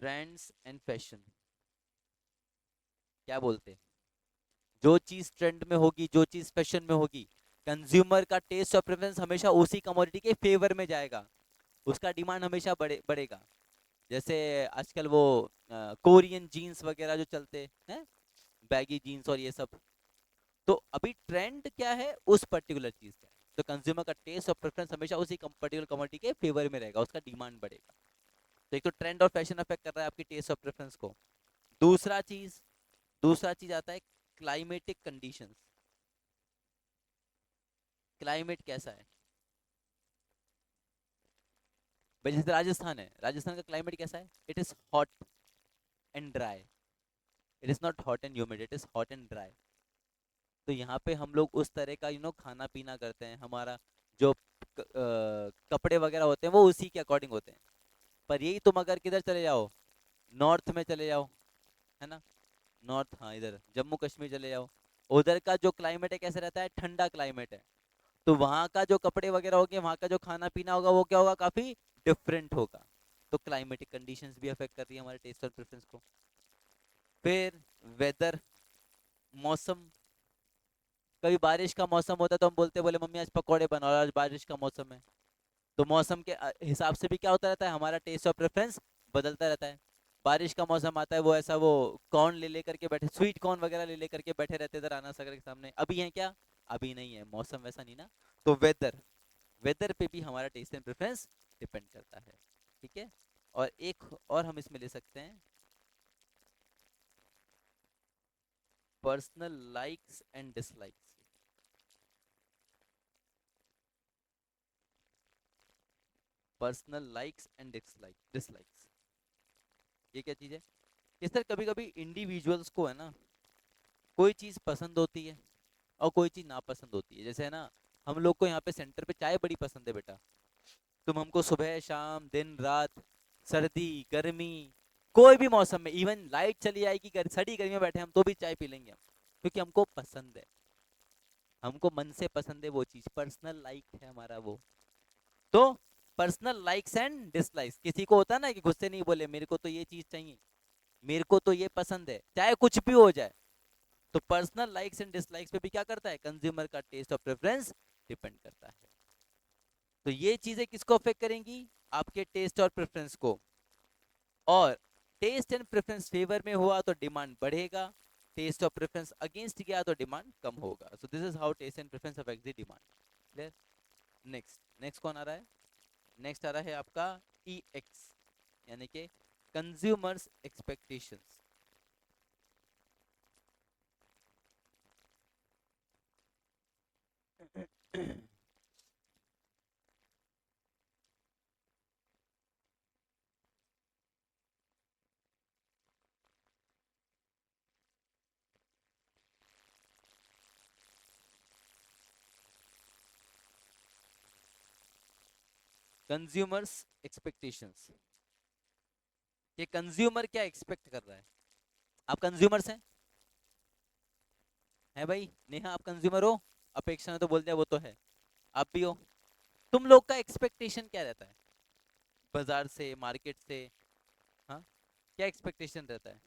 ट्रेंड्स एंड फैशन। क्या बोलते हैं, जो चीज ट्रेंड में होगी, जो चीज फैशन में होगी, कंज्यूमर का टेस्ट और प्रेफरेंस हमेशा उसी कमोडिटी के फेवर में जाएगा, उसका डिमांड हमेशा बढ़ेगा। जैसे आजकल वो कोरियन जीन्स वगैरह जो चलते हैं, बैगी जीन्स और ये सब, तो अभी ट्रेंड क्या है उस पर्टिकुलर चीज का है, तो कंज्यूमर का टेस्ट और प्रेफरेंस हमेशा उसी पर्टिकुलर कमोडिटी के फेवर में रहेगा, उसका डिमांड बढ़ेगा। तो एक तो ट्रेंड और फैशन अफेक्ट कर रहा है आपकी टेस्ट और प्रेफरेंस को। दूसरा चीज आता है क्लाइमेटिक कंडीशंस। क्लाइमेट कैसा है भाई? जैसे राजस्थान है, राजस्थान का क्लाइमेट कैसा है, it is hot and dry, it is not hot and humid, it is hot and dry. तो यहाँ पे हम लोग उस तरह का खाना पीना करते हैं, हमारा जो कपड़े वगैरह होते हैं वो उसी के अकॉर्डिंग होते हैं। पर यही तुम अगर किधर चले जाओ, नॉर्थ में चले जाओ, है ना, नॉर्थ, हाँ इधर जम्मू कश्मीर चले जाओ, उधर का जो क्लाइमेट है कैसे रहता है, ठंडा क्लाइमेट है। तो वहाँ का जो कपड़े वगैरह होंगे, वहाँ का जो खाना पीना होगा वो क्या होगा, काफी डिफरेंट होगा। तो क्लाइमेटिक कंडीशंस भी अफेक्ट कर रही है हमारे टेस्ट और प्रेफरेंस को। फिर वेदर, मौसम, कभी बारिश का मौसम होता है तो हम बोलते हैं, बोले मम्मी आज पकौड़े बनाओ, आज बारिश का मौसम है। तो मौसम के हिसाब से भी क्या होता रहता है, हमारा टेस्ट और प्रेफरेंस बदलता रहता है। बारिश का मौसम आता है, वो ऐसा वो कॉर्न ले लेकर के बैठे, स्वीट कॉर्न वगैरह ले लेकर के बैठे रहते इधर आना सागर के सामने, अभी है क्या, अभी नहीं है, मौसम वैसा नहीं ना। तो वेदर, वेदर पे भी हमारा टेस्ट एंड प्रेफरेंस डिपेंड करता है। ठीक है, और एक और हम इसमें ले सकते हैं, personal likes and dislikes. Personal likes and dislikes, ये क्या चीज़ है? कि सर कभी कभी इंडिविजुअल्स को है ना, कोई चीज़ पसंद होती है और कोई चीज़ नापसंद होती है। जैसे है ना, हम लोग को यहाँ पे सेंटर पे चाय बड़ी पसंद है बेटा, तुम हमको सुबह शाम दिन रात, सर्दी गर्मी, कोई भी मौसम में, इवन लाइट चली जाएगी, सड़ी गर्मी में बैठे हम तो भी चाय पी लेंगे हम, क्योंकि हमको पसंद है। हमको मन से पसंद है वो चीज, पर्सनल लाइक है हमारा वो। तो पर्सनल लाइक्स एंड डिसलाइक्स, किसी को होता है ना कि गुस्से नहीं बोले, मेरे को तो ये चीज चाहिए, मेरे को तो ये पसंद है, चाहे कुछ भी हो जाए। तो पर्सनल लाइक्स एंड डिसलाइक्स पे भी क्या करता है, कंज्यूमर का टेस्ट और प्रेफरेंस डिपेंड करता है। तो ये चीजें किसको अफेक्ट करेंगी, आपके टेस्ट और प्रेफरेंस को। और टेस्ट एंड प्रेफरेंस फेवर में हुआ तो डिमांड बढ़ेगा, टेस्ट और प्रेफरेंस अगेंस्ट गया तो डिमांड कम होगा। So this is how taste and preference affect the demand. Clear? Next next कौन आ रहा है, नेक्स्ट आ रहा है आपका ई एक्स, यानी कि कंज्यूमर्स एक्सपेक्टेशंस। कंज्यूमर्स एक्सपेक्टेशंस, ये कंज्यूमर क्या एक्सपेक्ट कर रहा है। आप कंज्यूमर्स हैं, है भाई नेहा, आप कंज्यूमर हो, अपेक्षा ने तो बोल दिया वो तो है, आप भी हो। तुम लोग का एक्सपेक्टेशन क्या रहता है बाजार से, मार्केट से? हाँ, क्या एक्सपेक्टेशन रहता है?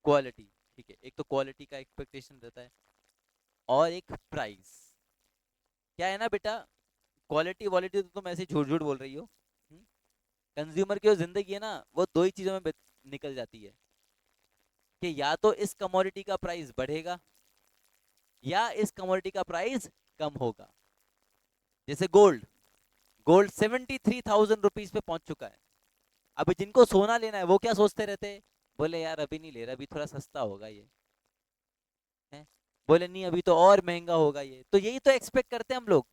क्वालिटी, ठीक है, एक तो क्वालिटी का एक्सपेक्टेशन रहता है, और एक प्राइस। क्या है ना बेटा, क्वालिटी वॉलिटी तो तुम ऐसे झूठ झूठ बोल रही हो। कंज्यूमर की जो जिंदगी है ना, वो दो ही चीजों में निकल जाती है, कि या तो इस कमोडिटी का प्राइस बढ़ेगा, या इस कमोडिटी का प्राइस कम होगा। जैसे गोल्ड, गोल्ड 73,000 रुपीज पे पहुंच चुका है। अभी जिनको सोना लेना है वो क्या सोचते रहते हैं, बोले यार अभी नहीं ले रहा, अभी थोड़ा सस्ता होगा ये, है, बोले नहीं अभी तो और महंगा होगा ये। तो यही तो एक्सपेक्ट करते हैं हम लोग।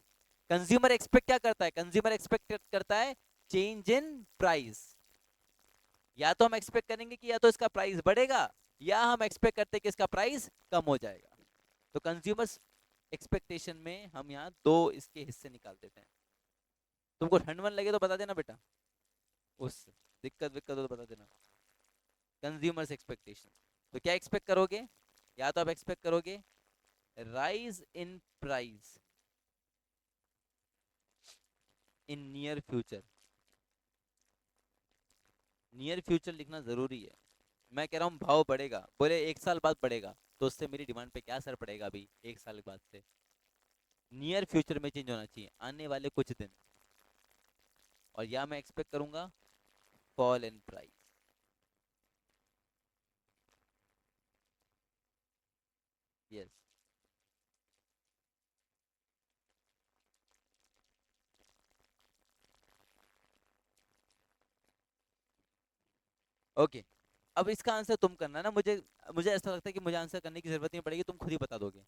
कंज्यूमर एक्सपेक्ट क्या करता है, कंज्यूमर एक्सपेक्ट करता है चेंज इन प्राइस। या तो हम एक्सपेक्ट करेंगे कि या तो इसका प्राइस बढ़ेगा, या हम एक्सपेक्ट करते हैं कि इसका प्राइस कम हो जाएगा। तो कंज्यूमर्स एक्सपेक्टेशन में हम यहाँ दो इसके हिस्से निकाल देते हैं। तुमको ठंड वन लगे तो बता देना बेटा, उस दिक्कत विक्कत हो तो बता देना। कंज्यूमर्स एक्सपेक्टेशन, तो क्या एक्सपेक्ट करोगे, या तो आप एक्सपेक्ट करोगे rise in price in near future. Near future लिखना जरूरी है। मैं कह रहा हूँ भाव बढ़ेगा, बोले 1 साल बाद बढ़ेगा, तो उससे मेरी डिमांड पे क्या असर पड़ेगा अभी 1 साल बाद से। नियर फ्यूचर में चेंज होना चाहिए, आने वाले कुछ दिन। और या मैं एक्सपेक्ट करूंगा fall in price. Yes, okay. अब इसका आंसर तुम करना ना, मुझे मुझे ऐसा लगता है कि मुझे आंसर करने की जरूरत नहीं पड़ेगी, तुम खुद ही बता दोगे।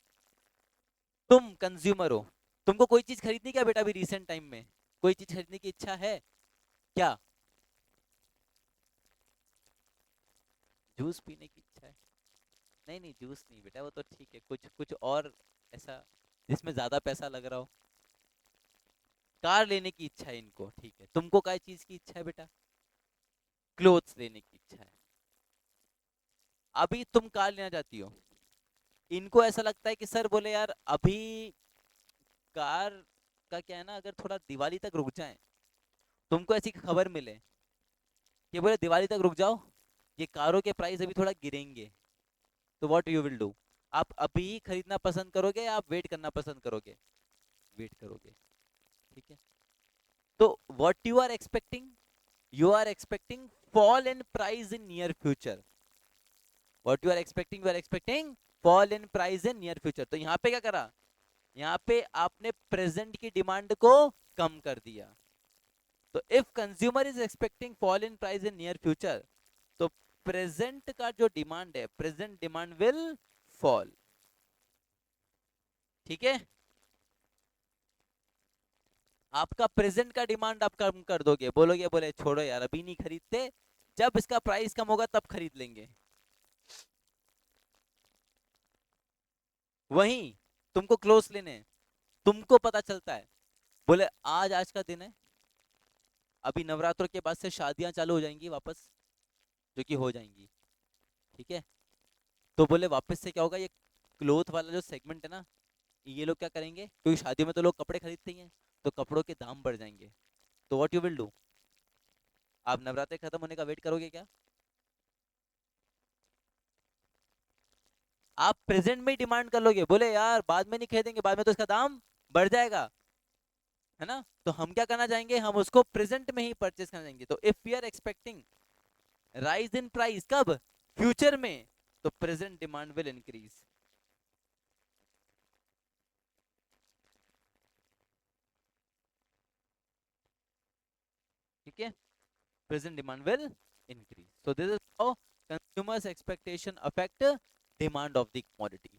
तुम कंज्यूमर हो, तुमको कोई चीज खरीदनी क्या बेटा, अभी रिसेंट टाइम में कोई चीज खरीदने की इच्छा है क्या? जूस पीने की इच्छा है? नहीं नहीं, जूस नहीं बेटा, वो तो ठीक है, कुछ कुछ और ऐसा जिसमें ज्यादा पैसा लग रहा हो। कार लेने की इच्छा है इनको, ठीक है, तुमको क्या चीज की इच्छा है बेटा? क्लोथ्स लेने की इच्छा है। अभी तुम कार लेना चाहती हो, इनको ऐसा लगता है कि सर बोले यार अभी कार का क्या है ना, अगर थोड़ा दिवाली तक रुक जाए, तुमको ऐसी खबर मिले कि बोले दिवाली तक रुक जाओ, ये कारों के प्राइस अभी थोड़ा गिरेंगे, तो व्हाट यू विल डू? आप अभी खरीदना पसंद करोगे या आप वेट करना पसंद करोगे? वेट करोगे, ठीक है। तो what you are expecting, you are expecting fall in price in near future. What you are expecting fall in price in near future. तो यहाँ पे क्या करा, यहाँ पे आपने प्रेजेंट की डिमांड को कम कर दिया। तो if consumer is expecting fall in price in near future, तो प्रेजेंट का जो डिमांड है, प्रेजेंट डिमांड विल फॉल। ठीक है, आपका प्रेजेंट का डिमांड आप कम कर दोगे, बोलोगे बोले छोड़ो यार अभी नहीं खरीदते, जब इसका प्राइस कम होगा तब खरीद लेंगे। वहीं तुमको क्लोज लेने हैं, तुमको पता चलता है, बोले आज आज का दिन है, अभी नवरात्रों के बाद से शादियां चालू हो जाएंगी वापस, जो कि हो जाएंगी, ठीक है। तो बोले वापस से क्या होगा, ये क्लोथ वाला जो सेगमेंट है ना, ये लोग क्या करेंगे, क्योंकि शादियों में तो लोग कपड़े खरीदते ही हैं, तो कपड़ों के दाम बढ़ जाएंगे। तो व्हाट यू विल डू, आप नवरात्रि खत्म होने का वेट करोगे क्या? आप प्रेजेंट में ही डिमांड कर लोगे, बोले यार बाद में नहीं खरीदेंगे, बाद में तो इसका दाम बढ़ जाएगा, है ना? तो हम क्या करना चाहेंगे, हम उसको प्रेजेंट में ही परचेस करना चाहेंगे। तो if we are expecting rise in price, कब? फ्यूचर में, तो प्रेजेंट डिमांड विल इंक्रीज। ठीक है, present demand will increase. So this is how consumers expectation affect demand of the commodity.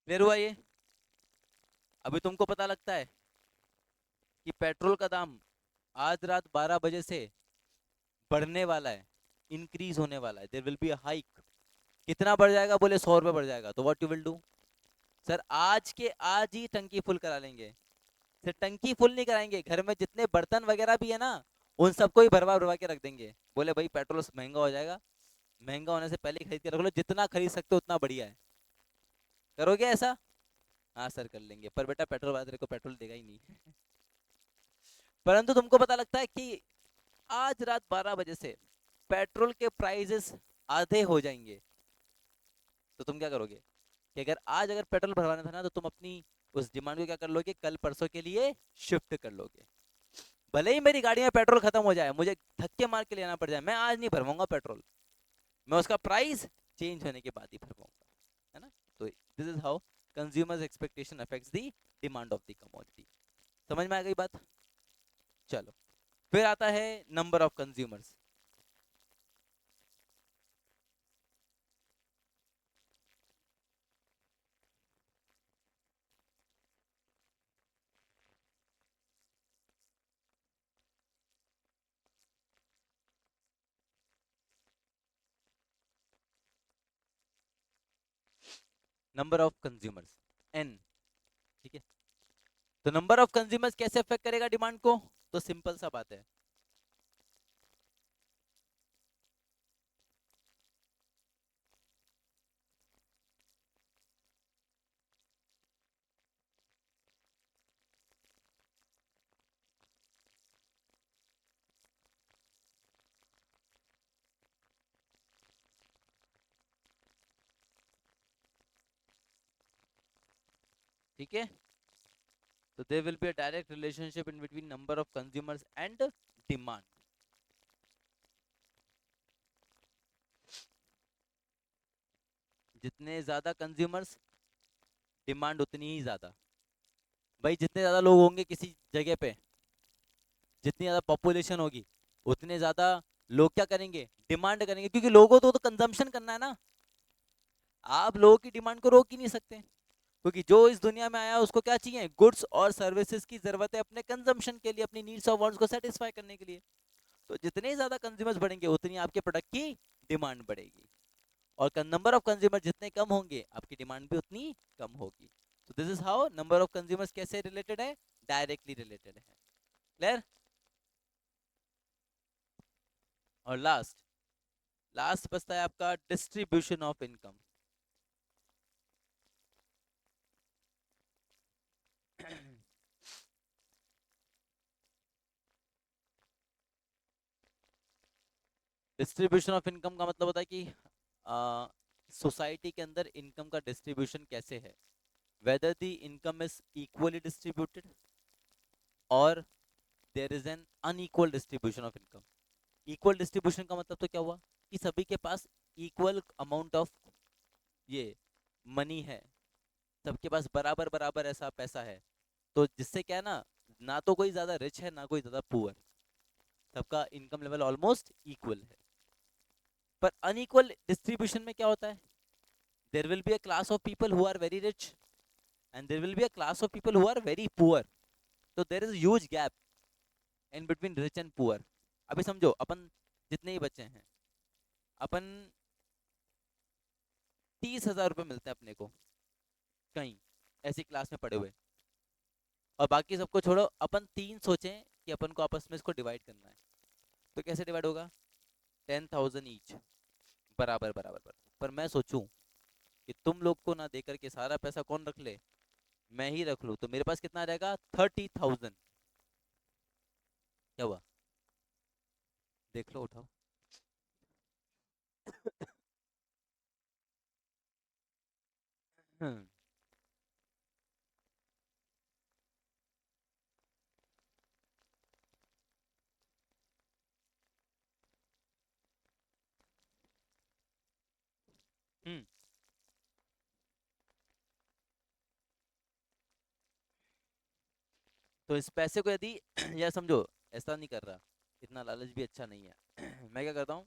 Clear हुआ ये? अभी तुमको पता लगता है कि पेट्रोल का दाम आज रात 12 बजे से बढ़ने वाला है, इंक्रीज होने वाला है, there will be a hike. कितना बढ़ जाएगा, बोले 100 रुपए बढ़ जाएगा। तो what you will do, sir आज के आज ही टंकी फुल करा लेंगे। सर टंकी फुल नहीं कराएंगे, घर में जितने बर्तन वगैरह भी है ना, उन सबको ही भरवा भरवा के रख देंगे। बोले भाई पेट्रोल महंगा हो जाएगा, महंगा होने से पहले ही खरीद के रख लो, जितना खरीद सकते हो उतना बढ़िया है। करोगे ऐसा? हाँ सर कर लेंगे, पर बेटा पेट्रोल वाले तेरे को पेट्रोल देगा ही नहीं। परंतु तुमको पता लगता है कि आज रात 12 बजे से पेट्रोल के प्राइसेस आधे हो जाएंगे, तो तुम क्या करोगे कि अगर आज अगर पेट्रोल भरवाना था ना, तो तुम अपनी उस डिमांड को क्या कर लोगे, कल परसों के लिए शिफ्ट कर लोगे। भले ही मेरी गाड़ी में पेट्रोल खत्म हो जाए, मुझे धक्के मार के लेना पड़ जाए, मैं आज नहीं भरवाऊंगा पेट्रोल, मैं उसका प्राइस चेंज होने के बाद ही भरवाऊंगा, है ना? तो this is how consumers expectation affects the demand of the commodity. समझ में आ गई बात? चलो, फिर आता है number of consumers. Number of consumers, N. ठीक है, तो नंबर ऑफ कंज्यूमर्स कैसे अफेक्ट करेगा डिमांड को? तो सिंपल सा बात है, ठीक है? तो there will be a direct relationship in between number of consumers and demand. जितने ज्यादा कंज्यूमर्स, डिमांड उतनी ही ज्यादा। भाई जितने ज्यादा लोग होंगे किसी जगह पे, जितनी ज्यादा पॉपुलेशन होगी, उतने ज्यादा लोग क्या करेंगे, डिमांड करेंगे, क्योंकि लोगों तो कंजम्पशन करना है ना। आप लोगों की डिमांड को रोक ही नहीं सकते, क्योंकि जो इस दुनिया में आया उसको क्या चाहिए, गुड्स और सर्विसेज की जरूरत है अपने कंजम्पशन के लिए, अपनी नीड्स और वांट्स को सेटिस्फाई करने के लिए। तो जितने ज्यादा कंज्यूमर्स बढ़ेंगे, उतनी आपके प्रोडक्ट की डिमांड बढ़ेगी, और नंबर ऑफ कंज्यूमर जितने कम होंगे, आपकी डिमांड भी उतनी कम होगी। तो this is how number of consumers कैसे रिलेटेड है, डायरेक्टली रिलेटेड है। क्लियर? और लास्ट, लास्ट बचता है आपका distribution of income. Distribution of income का मतलब होता है कि सोसाइटी के अंदर इनकम का डिस्ट्रीब्यूशन कैसे है, whether the income is equally distributed or there is an unequal distribution of income. Equal distribution का मतलब तो क्या हुआ कि सभी के पास इक्वल अमाउंट ऑफ ये मनी है, सबके पास बराबर बराबर ऐसा पैसा है, तो जिससे क्या है ना, ना तो कोई ज्यादा रिच है ना कोई ज्यादा पुअर, सबका इनकम लेवल ऑलमोस्ट इक्वल है। पर अनइक्वल डिस्ट्रीब्यूशन में क्या होता है, there will be a class of people who are very rich and there will be a class of people who are very poor. तो there is huge gap in between rich and poor. अभी समझो अपन जितने ही बच्चे हैं, अपन 30,000 रुपये मिलते हैं अपने को कहीं ऐसी क्लास में पढ़े हुए, और बाकी सबको छोड़ो, अपन तीन सोचें कि अपन को आपस में इसको डिवाइड करना है, तो कैसे डिवाइड होगा? 10,000 ईच, बराबर बराबर बराबर। पर मैं सोचूं कि तुम लोग को ना देकर के सारा पैसा कौन रख ले, मैं ही रख लूं, तो मेरे पास कितना आ जाएगा? 30,000। क्या हुआ? देख लो, उठाओ। हम्म। हम्म। तो इस पैसे को यदि या समझो, ऐसा नहीं कर रहा, इतना लालच भी अच्छा नहीं है। मैं क्या करता हूँ,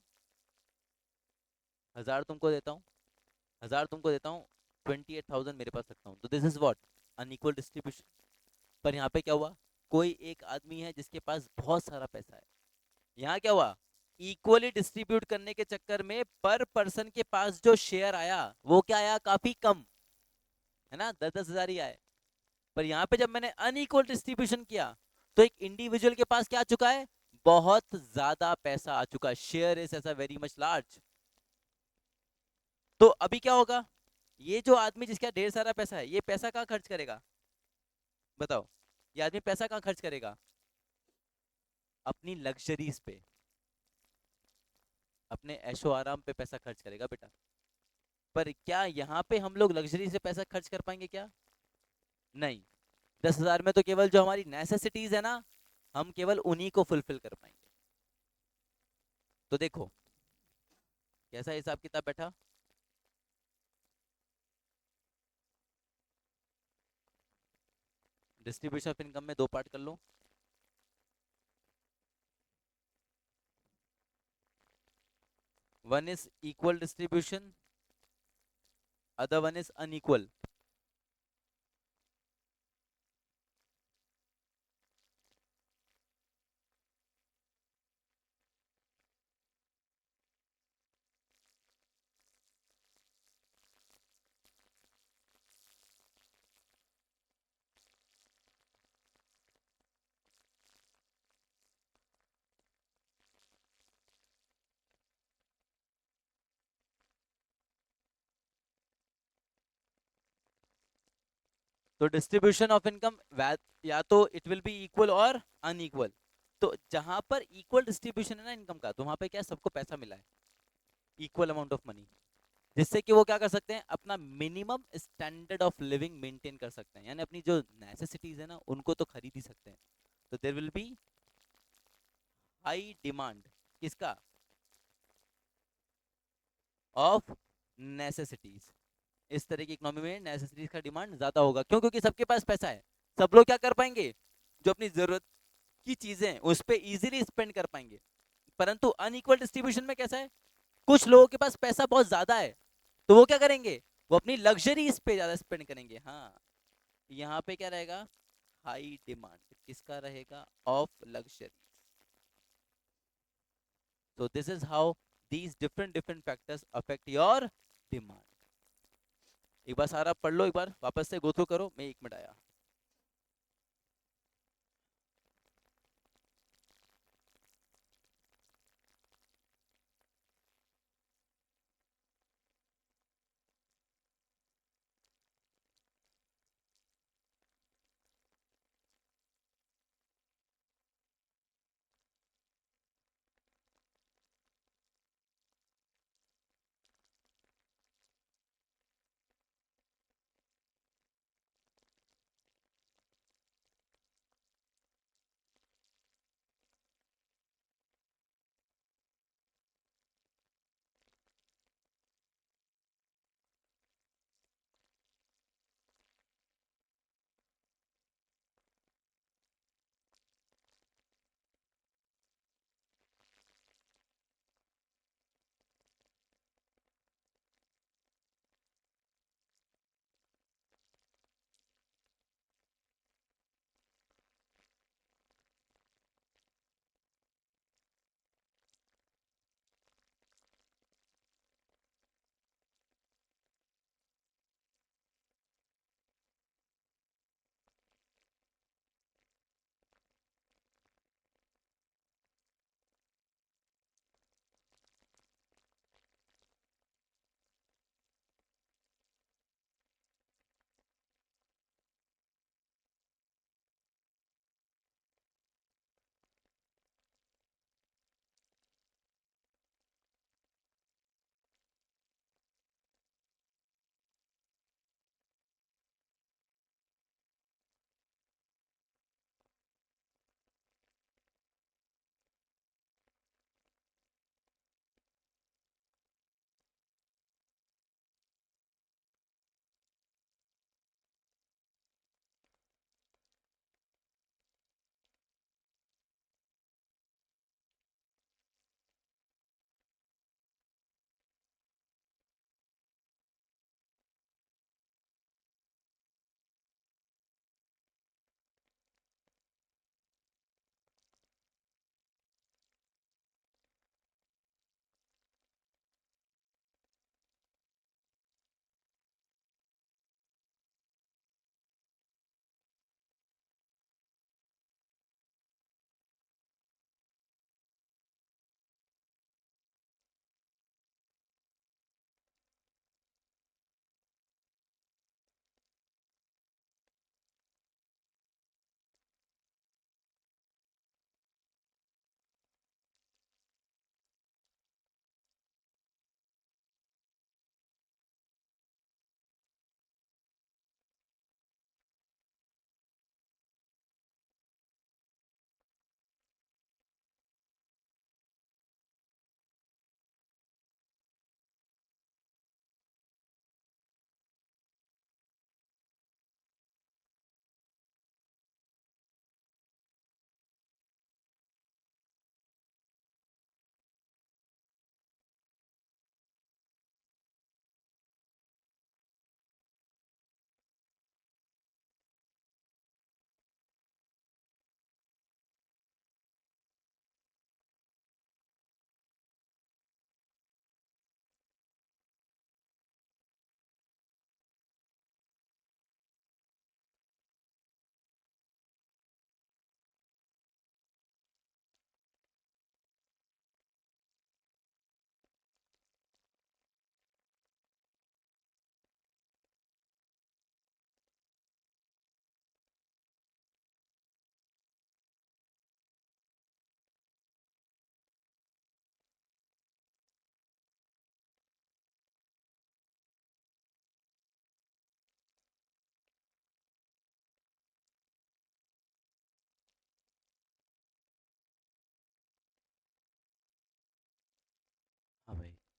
1,000 तुमको देता हूँ, 1,000 तुमको देता हूँ, 28,000 मेरे पास रखता हूँ, तो this is what, unequal distribution. पर यहाँ पे क्या हुआ, कोई एक आदमी है जिसके पास बहुत सारा पैसा है, यहाँ क्या हुआ, इक्वली डिस्ट्रीब्यूट करने के चक्कर में पर पर्सन के पास जो शेयर आया वो क्या आया, काफी कम, है ना, 10-10 हजार ही आए। पर यहाँ पे जब मैंने अनइक्वल डिस्ट्रीब्यूशन किया, तो एक इंडिविजुअल के पास क्या आ चुका है, बहुत ज्यादा पैसा आ चुका है, शेयर इज ऐसा वेरी मच लार्ज। तो अभी क्या होगा, ये जो आदमी जिसका ढेर सारा पैसा है, ये पैसा कहाँ खर्च करेगा? बताओ, ये आदमी पैसा कहाँ खर्च करेगा? अपनी लग्जरीज पे, अपने ऐशो आराम पे पैसा खर्च करेगा बेटा। पर क्या यहाँ पे हम लोग लग्जरी से पैसा खर्च कर पाएंगे क्या? नहीं। 10,000 में तो केवल जो हमारी नेसेसिटीज है ना, हम केवल उन्हीं को फुलफिल कर पाएंगे। तो देखो कैसा हिसाब किताब बैठा। डिस्ट्रीब्यूशन ऑफ इनकम में दो पार्ट कर लो। One is equal distribution, other one is unequal. तो डिस्ट्रीब्यूशन ऑफ इनकम या तो इट विल बी इक्वल और अनइक्वल। तो जहां पर इक्वल डिस्ट्रीब्यूशन है ना इनकम का, तो वहां पे क्या है, सबको पैसा मिला है, इक्वल अमाउंट ऑफ मनी, जिससे कि वो क्या कर सकते हैं, अपना minimum standard of living maintain कर सकते हैं, यानी अपनी जो नेसेसिटीज है ना उनको तो खरीद ही सकते हैं। तो there will be high demand, किसका, ऑफ नेसेसिटीज। इस तरह की इकोनॉमी में नेसेसिटीज का डिमांड ज्यादा होगा, क्यों? क्योंकि सबके पास पैसा है, सब लोग क्या कर पाएंगे, जो अपनी जरूरत की चीजें हैं उस पर इजीली स्पेंड कर पाएंगे। परंतु अनइक्वल डिस्ट्रीब्यूशन में कैसा है, कुछ लोगों के पास पैसा बहुत ज्यादा है, तो वो क्या करेंगे, वो अपनी लग्जरी इस पे ज्यादा स्पेंड करेंगे। हाँ, यहाँ पे क्या रहेगा, हाई डिमांड किसका रहेगा, of luxury. so this is how these different different factors affect your demand। एक बार सारा पढ़ लो, एक बार वापस से गो थ्रू करो, मैं 1 मिनट आया।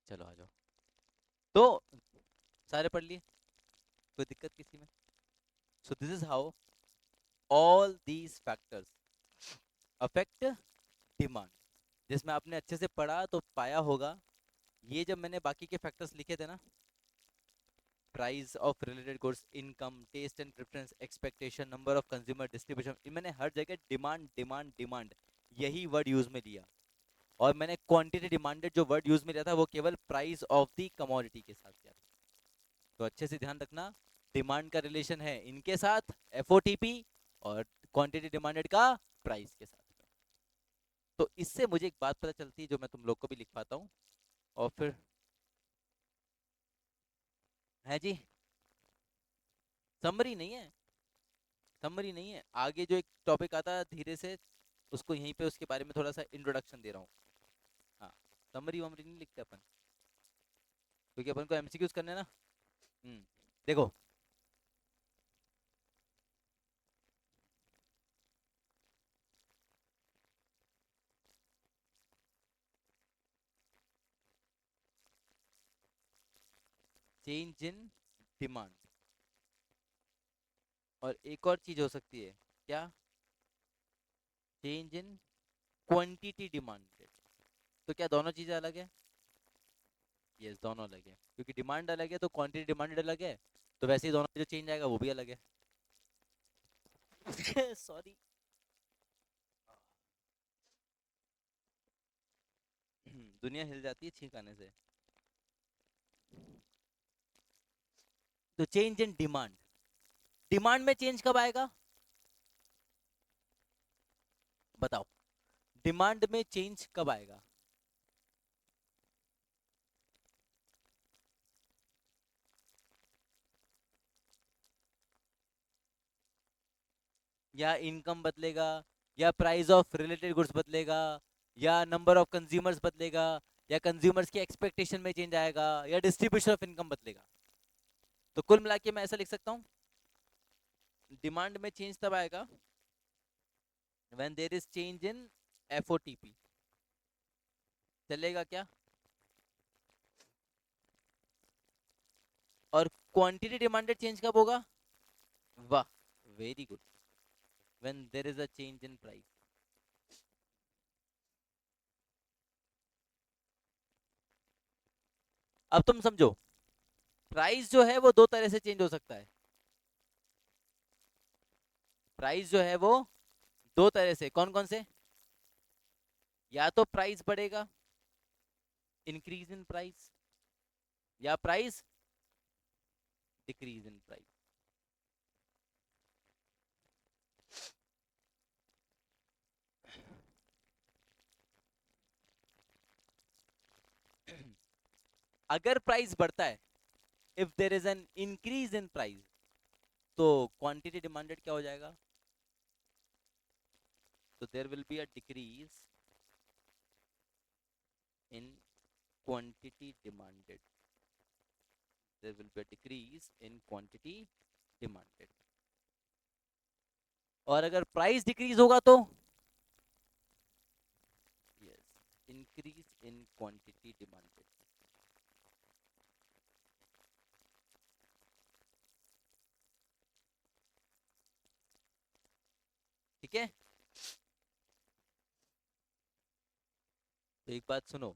चलो आ जाओ। तो सारे पढ़ लिए, कोई दिक्कत किसी में? सो this is how all these factors affect demand. जिसमें आपने अच्छे से पढ़ा तो पाया होगा, ये जब मैंने बाकी के फैक्टर्स लिखे थे ना, price of related goods, income, taste and preference, expectation, number of consumer, distribution, मैंने हर जगह डिमांड डिमांड डिमांड यही वर्ड यूज में लिया। और मैंने क्वांटिटी डिमांडेड जो वर्ड यूज में लिया था वो केवल प्राइस ऑफ द कमोडिटी के साथ किया था। तो अच्छे से ध्यान रखना, डिमांड का रिलेशन है इनके साथ एफओटीपी, और क्वांटिटी डिमांडेड का प्राइस के साथ में। तो इससे मुझे एक बात पता चलती है जो मैं तुम लोग को भी लिख पाता हूँ। और फिर है जी, समरी नहीं है, समरी नहीं है, आगे जो एक टॉपिक आता है धीरे से उसको यहीं पे उसके बारे में थोड़ा सा इंट्रोडक्शन दे रहा हूँ। हाँ, समरी वमरी नहीं लिखते अपन, क्योंकि अपन को एमसीक्यूज करने हैं ना। देखो, चेंज इन डिमांड, और एक और चीज हो सकती है क्या, चेंज इन क्वांटिटी डिमांडेड। तो क्या दोनों चीजें अलग है? यस, दोनों अलग है, क्योंकि डिमांड अलग है तो क्वांटिटी डिमांडेड अलग है, तो वैसे ही दोनों में जो चेंज आएगा वो भी अलग है। सॉरी। दुनिया हिल जाती है छींक आने से। तो चेंज इन डिमांड, डिमांड में चेंज कब आएगा बताओ, डिमांड में चेंज कब आएगा? या इनकम बदलेगा, या प्राइस ऑफ रिलेटेड गुड्स बदलेगा, या नंबर ऑफ कंज्यूमर्स बदलेगा, या कंज्यूमर्स की एक्सपेक्टेशन में चेंज आएगा, या डिस्ट्रीब्यूशन ऑफ इनकम बदलेगा। तो कुल मिला के मैं ऐसा लिख सकता हूँ, डिमांड में चेंज तब आएगा when there is change in FOTP. चलेगा क्या? और क्वांटिटी डिमांडेड चेंज कब होगा? वाह, very good, when there is a change in price. अब तुम समझो, प्राइस जो है वो दो तरह से चेंज हो सकता है। प्राइस जो है वो दो तरह से, कौन कौन से? या तो प्राइस बढ़ेगा, इंक्रीज इन प्राइस, या प्राइस डिक्रीज इन प्राइस। अगर प्राइस बढ़ता है, if there is an increase in price, तो क्वांटिटी डिमांडेड क्या हो जाएगा? तो there will be a decrease in quantity demanded, there will be a decrease in quantity demanded. और अगर प्राइस डिक्रीज होगा तो yes, increase in quantity demanded. ठीक है, तो एक बात सुनो,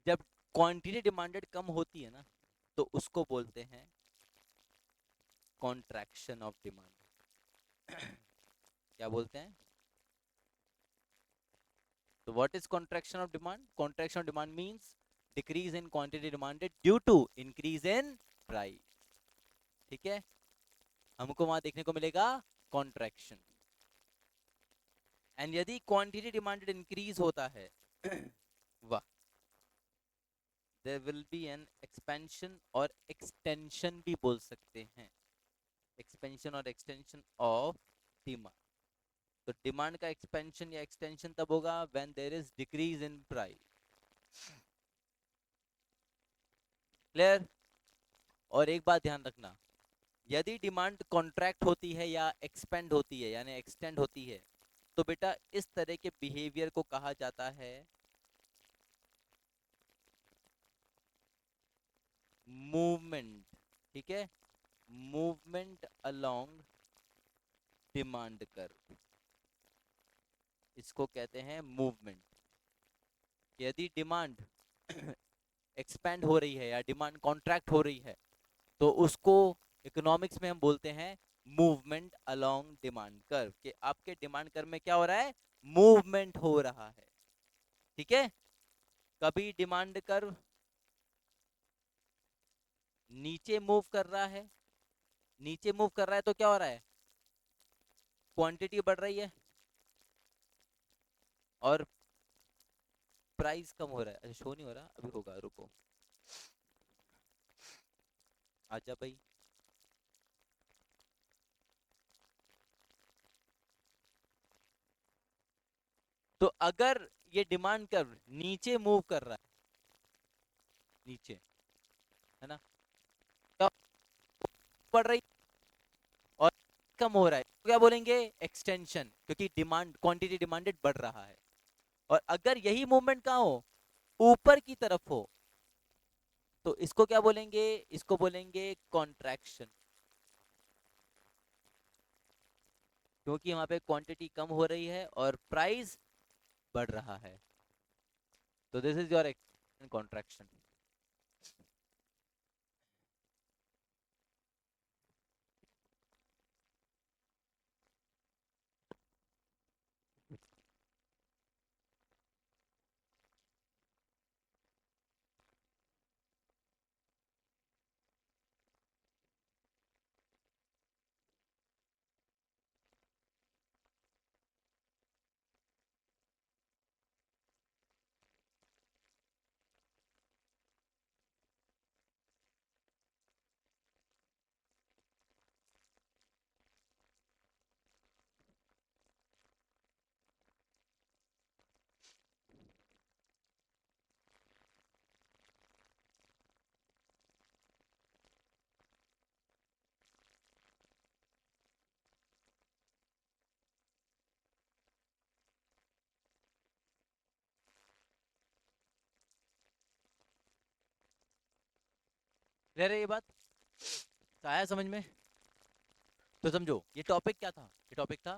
जब क्वांटिटी डिमांडेड कम होती है ना, तो उसको बोलते हैं कॉन्ट्रैक्शन ऑफ डिमांड। क्या बोलते हैं? तो what is contraction of demand? Contraction of demand means decrease in quantity demanded due to increase in price. ठीक है, हमको वहां देखने को मिलेगा कॉन्ट्रैक्शन। एंड यदि क्वांटिटी डिमांडेड इंक्रीज होता है, वाह, there will be an expansion और एक्सटेंशन भी बोल सकते हैं, एक्सपेंशन और एक्सटेंशन ऑफ डिमांड। तो डिमांड का एक्सपेंशन या एक्सटेंशन तब होगा when there is decrease in price. Clear? और एक बात ध्यान रखना, यदि डिमांड कॉन्ट्रैक्ट होती है या एक्सपेंड होती है यानी एक्सटेंड होती है, तो बेटा इस तरह के बिहेवियर को कहा जाता है मूवमेंट, ठीक है, मूवमेंट अलोंग डिमांड कर्व, इसको कहते हैं मूवमेंट। यदि डिमांड एक्सपेंड हो रही है या डिमांड कॉन्ट्रैक्ट हो रही है तो उसको इकोनॉमिक्स में हम बोलते हैं मूवमेंट अलोंग डिमांड कर्व, कि आपके डिमांड कर्व में क्या हो रहा है, मूवमेंट हो रहा है, ठीक है। कभी डिमांड कर्व नीचे मूव कर रहा है, नीचे मूव कर रहा है तो क्या हो रहा है, क्वांटिटी बढ़ रही है और प्राइस कम हो रहा है। अच्छा शो नहीं हो रहा, अभी होगा, रुको, आजा भाई। तो अगर ये डिमांड कर्व नीचे मूव कर रहा है, नीचे, है ना, तो बढ़ रही और कम हो रहा है तो क्या बोलेंगे, एक्सटेंशन, क्योंकि डिमांड, क्वांटिटी डिमांडेड बढ़ रहा है। और अगर यही मूवमेंट कहाँ हो, ऊपर की तरफ हो, तो इसको क्या बोलेंगे, इसको बोलेंगे कॉन्ट्रैक्शन, क्योंकि वहां पे क्वांटिटी कम हो रही है और प्राइस बढ़ रहा है। तो दिस इज योर कॉन्ट्रैक्शन। रह रही ये बात, तो आया समझ में। तो समझो ये टॉपिक क्या था, ये टॉपिक था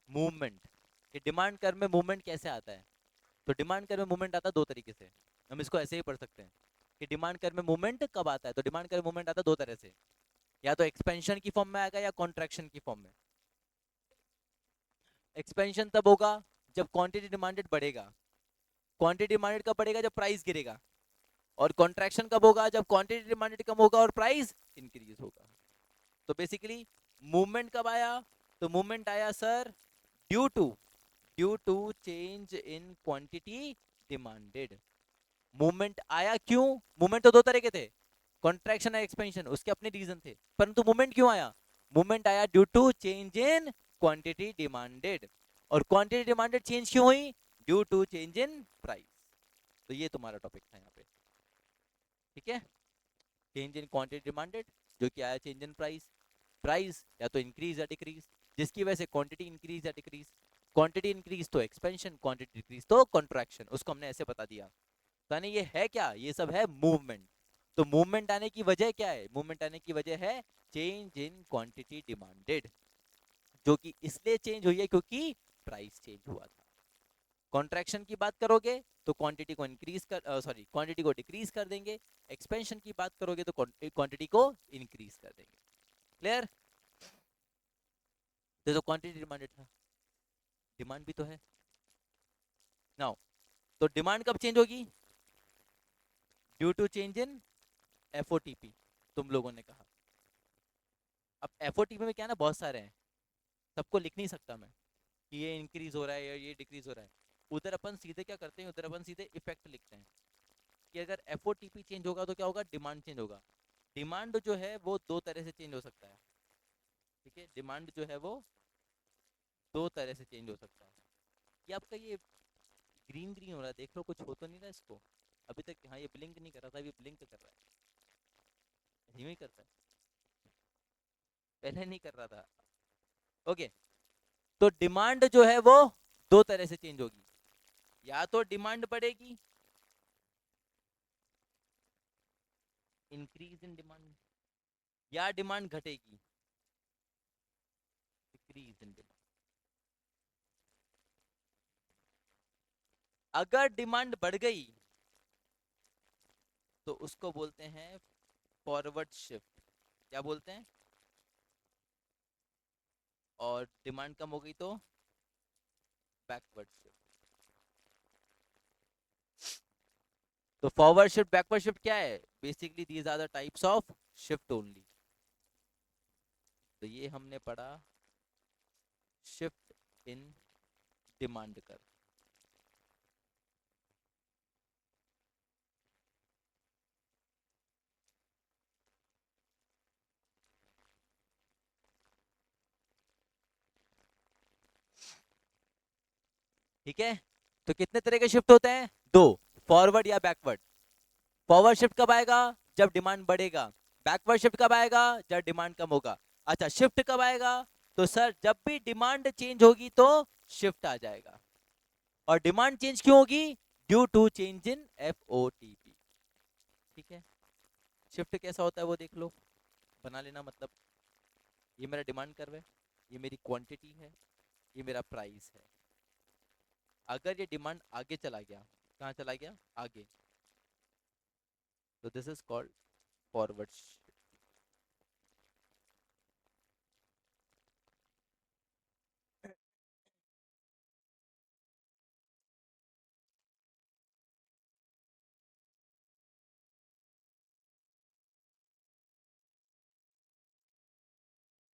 मूवमेंट, कि डिमांड कर्व में मूवमेंट कैसे आता है। तो डिमांड कर्व में मूवमेंट आता है दो तरीके से, हम इसको ऐसे ही पढ़ सकते हैं कि डिमांड कर्व में मूवमेंट कब आता है। तो डिमांड कर्व में मूवमेंट आता है दो तरह से, या तो एक्सपेंशन की फॉर्म में आएगा या कॉन्ट्रैक्शन की फॉर्म में। एक्सपेंशन तब होगा जब क्वांटिटी डिमांडेड बढ़ेगा, क्वांटिटी डिमांडेड कब बढ़ेगा, जब प्राइस गिरेगा। और कॉन्ट्रैक्शन कब होगा, जब क्वांटिटी डिमांडेड कम होगा और प्राइस इंक्रीज होगा। तो बेसिकली मूवमेंट कब आया, तो मूवमेंट आया sir due to change in quantity demanded. Movement आया क्यों, मूवमेंट तो दो तरह के थे, कॉन्ट्रैक्शन और एक्सपेंशन, उसके अपने रीजन थे, परंतु मूवमेंट क्यों आया, मूवमेंट आया due to change in quantity demanded. और क्वांटिटी डिमांडेड चेंज क्यों हुई, due to change in price. तो ये तुम्हारा टॉपिक था यहाँ पे, ठीक है। चेंज इन क्वांटिटी डिमांडेड, जो कि आया चेंज इन प्राइस, प्राइस या तो इंक्रीज या डिक्रीज, जिसकी वजह से क्वांटिटी इंक्रीज या डिक्रीज, क्वांटिटी इंक्रीज तो एक्सपेंशन, क्वांटिटी डिक्रीज तो कॉन्ट्रैक्शन, उसको हमने ऐसे बता दिया। यानी ये है क्या, ये सब है मूवमेंट। तो मूवमेंट आने की वजह क्या है, मूवमेंट आने की वजह है चेंज इन क्वांटिटी डिमांडेड, जो कि इसलिए चेंज हुई है क्योंकि प्राइस चेंज हुआ था। कॉन्ट्रैक्शन की बात करोगे तो क्वांटिटी को इंक्रीज कर, सॉरी क्वांटिटी को डिक्रीज कर देंगे। एक्सपेंशन की बात करोगे तो क्वांटिटी को इंक्रीज कर देंगे। क्लियर। तो क्वांटिटी डिमांडेड था, डिमांड भी तो है नाउ। तो डिमांड कब चेंज होगी, ड्यू टू चेंज इन एफओटीपी, तुम लोगों ने कहा। अब एफओटीपी में क्या है ना, बहुत सारे हैं, सबको लिख नहीं सकता मैं कि ये इंक्रीज हो रहा है या ये डिक्रीज हो रहा है। उधर अपन सीधे क्या करते हैं, उधर अपन सीधे इफेक्ट लिखते हैं कि अगर एफओटीपी चेंज होगा तो क्या होगा, डिमांड चेंज होगा। डिमांड जो है वो दो तरह से चेंज हो सकता है, ठीक है, डिमांड जो है वो दो तरह से चेंज हो सकता है। ये आपका ये ग्रीन ग्रीन हो रहा है, देख लो कुछ हो तो नहीं रहा इसको अभी तक। हाँ ये ब्लिंक नहीं कर रहा था, अभी ब्लिंक कर रहा है, धीमे करता है, पहले नहीं कर रहा था। ओके, तो डिमांड जो है वो दो तरह से चेंज होगी, या तो डिमांड बढ़ेगी, इंक्रीज इन डिमांड या डिमांड घटेगी, डिक्रीज इन डिमांड। अगर डिमांड बढ़ गई तो उसको बोलते हैं फॉरवर्ड शिफ्ट। क्या बोलते हैं? और डिमांड कम हो गई तो बैकवर्ड शिफ्ट। तो फॉरवर्ड शिफ्ट बैकवर्ड शिफ्ट क्या है? Basically these are the types of shift only. तो ये हमने पढ़ा शिफ्ट इन डिमांड कर। ठीक है, तो कितने तरह के शिफ्ट होते हैं? दो, फॉरवर्ड या बैकवर्ड। फॉरवर्ड शिफ्ट कब आएगा? जब डिमांड बढ़ेगा। बैकवर्ड शिफ्ट कब आएगा? जब डिमांड कम होगा। अच्छा, शिफ्ट कब आएगा? तो सर जब भी डिमांड चेंज होगी तो शिफ्ट आ जाएगा। और डिमांड चेंज क्यों होगी? Due to change in FOTP. ठीक है, शिफ्ट कैसा होता है वो देख लो, बना लेना। मतलब ये मेरा डिमांड कर्व है, ये मेरी क्वांटिटी है, ये मेरा प्राइस है। अगर ये डिमांड आगे चला गया, कहाँ चला गया? आगे, तो this is called forward shift.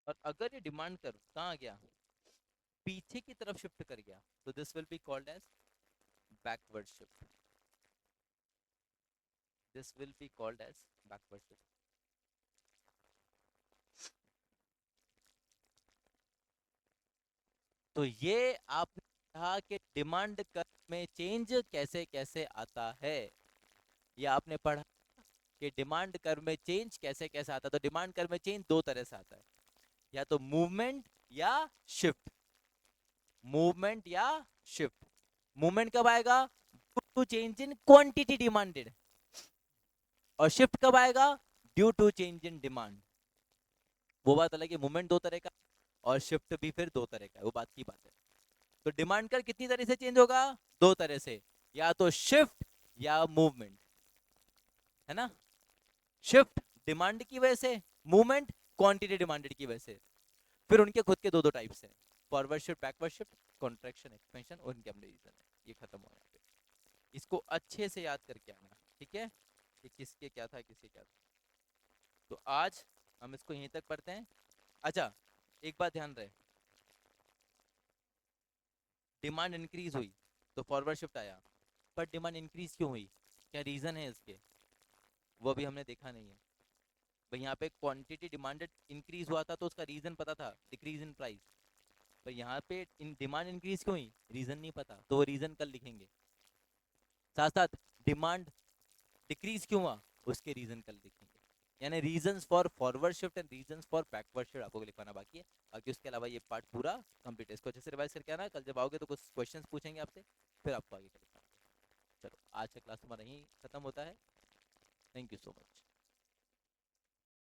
और अगर ये डिमांड कर्व कहाँ आ गया? पीछे की तरफ शिफ्ट कर गया, तो this will be called as backward shift. This will be called as backward shift. तो ये आपने कहा कि डिमांड कर्व में चेंज कैसे कैसे आता है, ये आपने पढ़ा कि डिमांड कर्व में चेंज कैसे कैसे आता है। तो डिमांड कर्व में चेंज दो तरह से आता है, या तो मूवमेंट या शिफ्ट। मूवमेंट या शिफ्ट। मूवमेंट कब आएगा? To change in quantity demanded. और शिफ्ट कब आएगा? Due to change in demand. वो बात अलग है, मूवमेंट दो तरह का और शिफ्ट भी फिर दो तरह का है, वो बात की बात है। तो डिमांड कर कितनी तरह से चेंज होगा? दो तरह से, या तो शिफ्ट या मूवमेंट, है ना। शिफ्ट डिमांड की वजह से, मूवमेंट क्वांटिटी डिमांडेड की वजह से। फिर उनके खुद के दो दो टाइप्स हैं, forward shift, backward shift, contraction, expansion, और इनके अपने रीजन है। ये खत्म हो यहाँ पे, इसको अच्छे से याद करके आना, ठीक है, कि किसके क्या था, किसके क्या था। तो आज हम इसको यहीं तक पढ़ते हैं। अच्छा, एक बात ध्यान रहे, डिमांड इंक्रीज हुई तो फॉरवर्ड शिफ्ट आया, पर डिमांड इंक्रीज क्यों हुई, क्या रीजन है इसके, वो भी हमने देखा नहीं है भाई। यहाँ पे क्वांटिटी डिमांडेड इंक्रीज हुआ था तो उसका रीजन पता था, डिक्रीज इन प्राइस। पर यहाँ पे इन डिमांड इंक्रीज क्यों हुई, रीजन नहीं पता, तो वो रीजन कल लिखेंगे। साथ साथ डिमांड डिक्रीज क्यों हुआ, उसके रीजन कल लिखेंगे। यानी reasons for forward shift and reasons for backward shift आपको लिखवाना बाकी है। बाकी उसके अलावा ये पार्ट पूरा कंप्लीट है, इसको अच्छे से रिवाइज करके आना। कल जब आओगे तो कुछ क्वेश्चंस पूछेंगे आपसे, फिर आपको आगे का लिखना। चलो, आज का क्लास तुम्हारा यहीं खत्म होता है। Thank you so much.